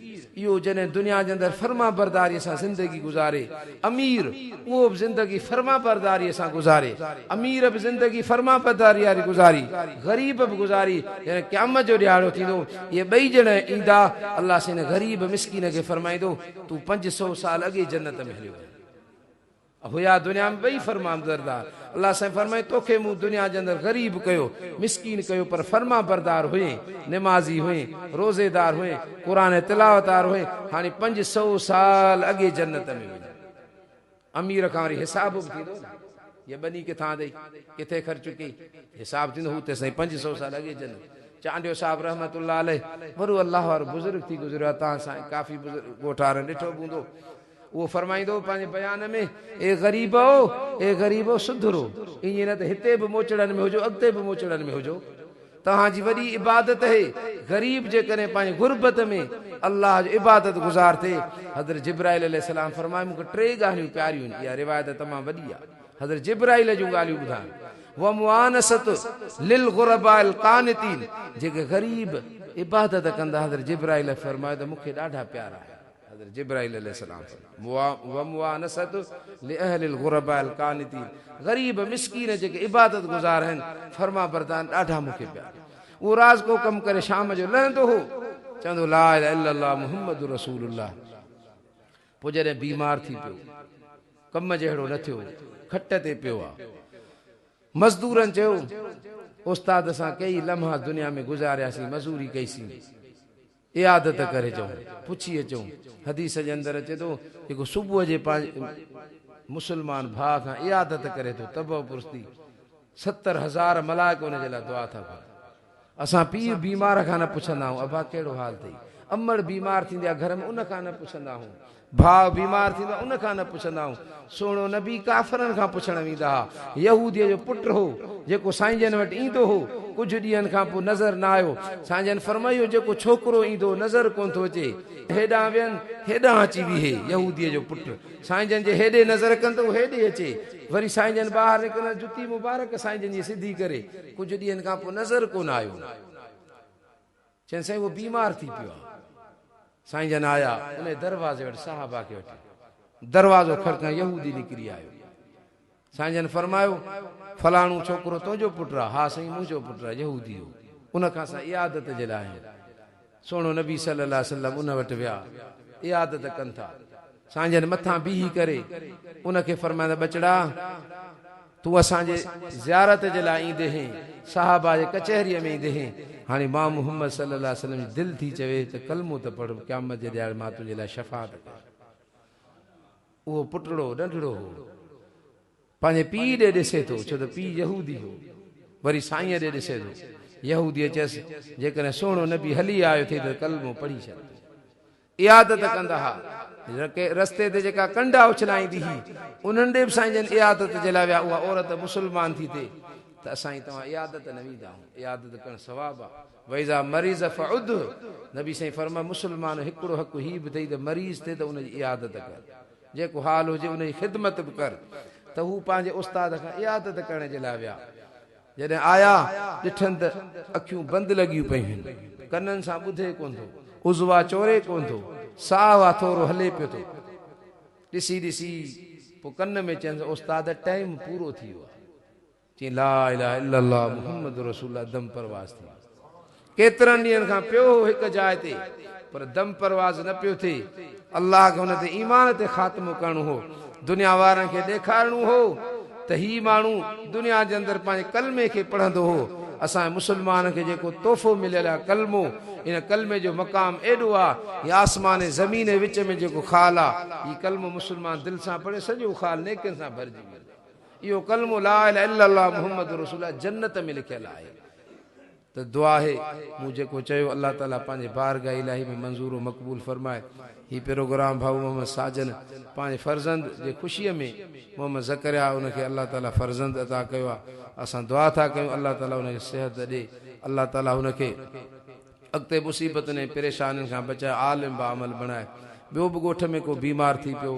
[SPEAKER 1] इहो जॾहिं दुनिया जे अंदरि फर्मा बरदारीअ सां ज़िंदगी गुज़ारे अमीर उहो बि ज़िंदगी फर्मा बरदारीअ सां गुज़ारे अमीर बि ज़िंदगी फर्मा बरदारी वारी गुज़ारी ग़रीब बि गुज़ारी जॾहिं क़यामत जो ॾियारो थींदो इहे ॿई ॼणा ईंदा अल्लाह साईं ग़रीब मिसकीन खे फरमाईंदो तूं 500 साल अॻे जन्नत में हलियो हुया दुनिया में ॿई फर्मा बरदार अल्लाह साईं फरमाए तोखे मूं दुनिया जे अंदरि ग़रीब कयो मिसकीन कयो पर फर्मा बरदार हुए निमाज़ी हुए रोज़ेदार हुए क़ुर तिलावतार हुए हाणे 500 साल अॻे जन्नत में वञे अमीर खां वरी हिसाब बि थींदो ये बनी किथां अथई किथे ख़र्च कई हिसाब थींदो हू त साईं 500 साल अॻे जन्नत चांडियो साहिबु रहमतुल्लाह अलैह वरो अल्लाह वारो बुज़ुर्ग थी गुज़रियो आहे तव्हां सां काफ़ी बुज़ुर्ग ॻोठार ॾिठो हूंदो उहो फरमाईंदो पंहिंजे बयान में ए ग़रीबो सुधरो ईअं न त हिते बि मोचड़नि में हुजो अॻिते बि मोचड़नि में हुजो तव्हांजी वॾी इबादत है ग़रीब जेकॾहिं पंहिंजे गुरबत में अल्लाह जो इबादत गुज़ार थिए हज़रत जिब्राइल अलैहिस्सलाम फरमाए मूंखे 3 ॻाल्हियूं प्यारियूं आहिनि इहा रिवायत तमामु वॾी आहे हज़रत जिब्राइल जूं ॻाल्हियूं ॿुधाइनि व मुआनसत लिल गुरबाइल कानितीन जेके ग़रीब इबादत कंदा हज़रत जिब्राइल फरमायो त मूंखे ॾाढा प्यारा आहे हज़रत जिब्राइल अलैहिस्सलाम व मुआनसत लिअहलिल गुरबाल कानितीन ग़रीब मिस्कीन जेके इबादत गुज़ार आहिनि फरमा बरदार ॾाढा मूंखे प्यारा उहो राज़ को कमु करे शाम जो लहंदो हो चवंदो ला इलाहा इल्लल्लाह मुहम्मद रसूलुल्लाह पोइ जॾहिं बीमार थी पियो कम जहिड़ो न थियो खट ते पियो आहे मज़दूरनि चयो उस्ताद सां कई लम्हा दुनिया में गुज़ारियासीं मज़ूरी कईसीं इयादत करे चऊं पुछी अचूं हदीस जे अंदरि अचे थो जेको सुबुह जे मुसलमान भाउ खां इयादत करे थो तबो पुरस्ती 70,000 मलाइक उन जे लाइ दुआ था कनि असां पीउ बीमार खां न पुछंदा आहियूं अबा कहिड़ो हाल अथई अमड़ बीमार थींदी आहे घर में उन खां न पुछंदा आहियूं भाउ बीमार थींदो आहे उन खां न पुछंदा आहियूं सोणो नबी काफ़रनि खां पुछण वेंदा हुआ यहूदीअ जो पुटु हो जेको साईं जन वटि ईंदो हो कुझु ॾींहंनि खां पोइ नज़र न आयो साईं जन फरमायो जेको छोकिरो ईंदो नज़र कोन थो अचे हेॾां वियनि हेॾां अची बीहे यहूदीअ जो पुटु साईं जन जे हेॾे नज़र कनि त हेॾे अचे वरी साईं जन ॿाहिरि निकिरनि जुती मुबारक साईं जन जी सिधी करे कुझु ॾींहंनि खां पोइ नज़र कोन आयो चइनि साईं उहो बीमार थी पियो आहे साईं जन आया उन दरवाज़े वटि साहबा खे वठी दरवाज़ो खड़काए यहूदी निकिरी आयो साईं जन फरमायो फलाणो छोकिरो तुंहिंजो पुटु आहे हा साईं मुंहिंजो पुटु आहे यहूदी हो उन खां असां इयादत जे लाइ सोणो नबी सल्लल्लाहु अलैहि वसल्लम उन वटि विया इयादत कनि था साईं जन मथां बीही करे उनखे फरमाईंदा बचड़ा तूं असांजे ज़ियारत जे लाइ ईंदे हैं साहबा जे कचहरीअ में ईंदे हैं हाणे मां मुहम्मद सल्लल्लाहु अलैहि वसल्लम जी दिलि थी चवे त कलमो त पढ़ क़यामत जे ॾियार मां तुंहिंजे लाइ शफ़ाअत कयां उहो पुटड़ो नंढड़ो हो पंहिंजे पीउ ॾे ॾिसे थो छो त पीउ यहूदी हो वरी साईं ॾे ॾिसे थो यहूदीअ चयसि जेकॾहिं सोणो नबी हली आयो थिए त कलमो पढ़ी छॾ इयादत कंदा हा रस्ते ते जेका कंडा उछलाईंदी हुई उन्हनि ॾे बि साईं जन इयादत जे लाइ विया उहा औरत मुस्लमान थी थिए त असां तव्हां इयादत न वेंदा आहियूं इयादत करणु सवाबु आहे वैज़ा मरीज़ फउद नबी साईं फरमा मुस्लमान हिकिड़ो हक़ु हीउ बि अथई त मरीज़ थिए त उनजी इयादत कर जेको हाल हुजे उनजी ख़िदमत बि कर त हू पंहिंजे उस्ताद खां इयादत करण जे लाइ विया जॾहिं आया ॾिठनि त अखियूं बंदि लॻियूं पयूं आहिनि कननि सां ॿुधे कोन थो उज़वा चोरे कोन थो साहु आहे थोरो हले पियो थो ॾिसी ॾिसी पोइ कन में चइनि उस्ताद टाइम पूरो थी वियो आहे चई ला इलाहा इल्लल्लाह मुहम्मद रसूलुल्लाह दम परवाज़ थी केतिरनि ॾींहंनि खां पियो हिकु जाइ ते पर दम परवाज़ न पियो थिए अल्लाह खे हुन ते ईमान ते ख़ात्मो करणो हो दुनिया वारनि खे ॾेखारणो हो त ही माण्हू दुनिया जे अंदरि पंहिंजे कलमे खे पढ़ंदो हो असांजे मुस्लमान खे जेको तोहफ़ो मिलियल आहे कलमो इन कलमे जो मक़ाम एॾो आहे या आसमान ज़मीन विच में जेको ख़ाल आहे हीउ कलमो मुस्लमान दिलि सां पढ़े सॼो ख़ाल नेकियुनि सां भरिजी वियो इहो कलमो ला इलाहा इल्लल्लाह मुहम्मद रसूलुल्लाह जन्नत में लिखियलु आहे त दुआ आहे मूं जेको चयो अल्लाह ताला पंहिंजे बारगाह इलाही में मंज़ूर मक़बूल फरमाए ही प्रोग्राम भाऊ मोहम्मद साजन पंहिंजे फर्ज़ंद जे ख़ुशीअ में मोहम्मद ज़करिया उनखे अल्लाह ताला फर्ज़ंद अता कयो आहे असां दुआ था कयूं अल्लाह ताला उनखे सिहत ॾे अल्लाह ताला हुनखे अॻिते मुसीबतुनि ऐं परेशानियुनि खां बचाए आलिम बाअमल बणाए ॿियो बि ॻोठ में को बीमार थी पियो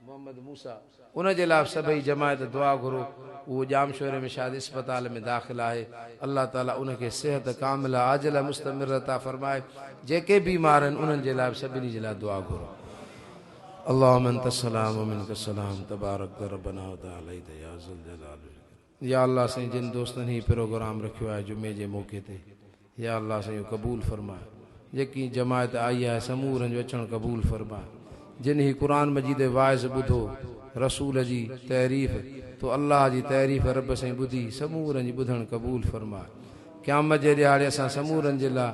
[SPEAKER 1] मोहम्मद मूसा उन जे लाइ सभई जमायत दुआ घुरो उहो जामशोरे में शायदि इस्पताल में दाख़िल आहे अल्लाह ताला उनखे सिहत कामिल आजिल मुस्तमिर अता फरमाए जेके बीमार आहिनि उन्हनि जे लाइ सभिनी जे लाइ दुआ घुरो अल्लाहुम्मा अंत सलाम व मिनक सलाम तबारक रब्बना व तआला या ज़ुल जलाल या अल्लाह साईं जिन दोस्तनि ही प्रोग्राम रखियो आहे जुमे जे मौक़े ते या अल्लाह साईं क़बूल फरमाए जेकी जमायत आई आहे समूरनि जो अचणु क़बूल फरमाए जिन ही क़ुर मजीद वाइज़ ॿुधो रसूल जी तहरीफ़ तो अल्लाह जी तहरीफ़ रब साईं ॿुधी समूरनि जी ॿुधणु क़बूल फरमाए क़यामत जे ॾियारे असां समूरनि जे लाइ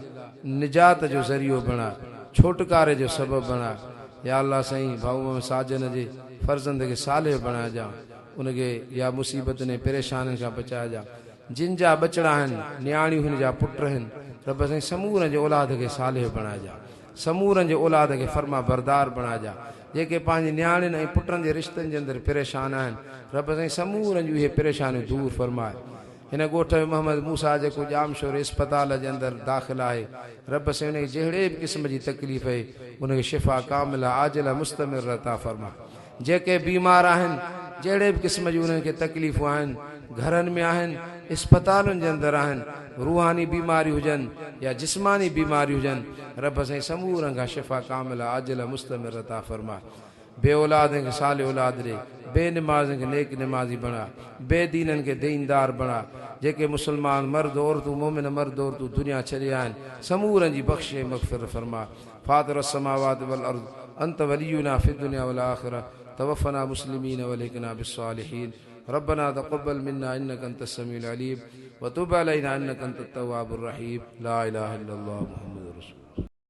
[SPEAKER 1] निजात जो ज़रियो बणाए छोटकारे जो सबबु बणाए या अल्लाह साईं भाऊ मोहम्मद साजन जे फर्ज़ंद खे सालिह बणाइजां उनखे या मुसीबतुनि ऐं परेशानियुनि खां बचाइजां जिन जा बचड़ा आहिनि न्याणियूं हिन जा पुट आहिनि रब साईं समूरनि जे औलाद खे सालिह बणाइजां समूरनि जे औलाद खे फर्मा बरदार बणाइजां जेके पंहिंजे न्याणियुनि ऐं पुटनि जे रिश्तनि जे अंदरि परेशान आहिनि रब साईं समूरनि जूं इहे परेशानियूं दूर फरमाए हिन ॻोठ में मोहम्मद मूसा जेको जामशोर इस्पताल जे अंदरि दाख़िल आहे रब साईं उनखे जहिड़े बि क़िस्म जी तकलीफ़ आहे उनखे शिफ़ा कामिल आजिल मुस्तमिर अता फरमा जेके बीमार आहिनि जहिड़े बि क़िस्म जूं उन्हनि खे तकलीफ़ूं आहिनि घरनि में आहिनि अस्पतालुनि जे अंदरि आहिनि, रूहानी बीमारी हुजनि या जिस्मानी बीमारी हुजनि, रब साईं समूरनि खां शिफ़ा कामिला आजिला मुस्तमिर अता फरमा। बे औलादनि खे साले औलाद ॾे, बेनिमाज़नि खे नेक निमाज़ी बणा, बेदीननि खे दीनदार बणा। जेके मुसलमान मर्द औरतूं मोमिन मर्द औरतूं दुनिया छॾे आहिनि, समूरनि जी बख़्शे मग़फ़िरत फरमा। फातिर अस्समावाति वल अर्ज़ अंत वलियुना फ़िद दुनिया वल आख़िरा तवफ़ना मुस्लिमीन वल्हिक़ना बिस्सालिहीन। रब्बना तक़ब्बल मिन्ना इन्नका अंतस समीउल अलीम व तुब अलैना इन्नका अंतत तव्वाबुर रहीम। ला इलाहा इल्लल्लाह मुहम्मद।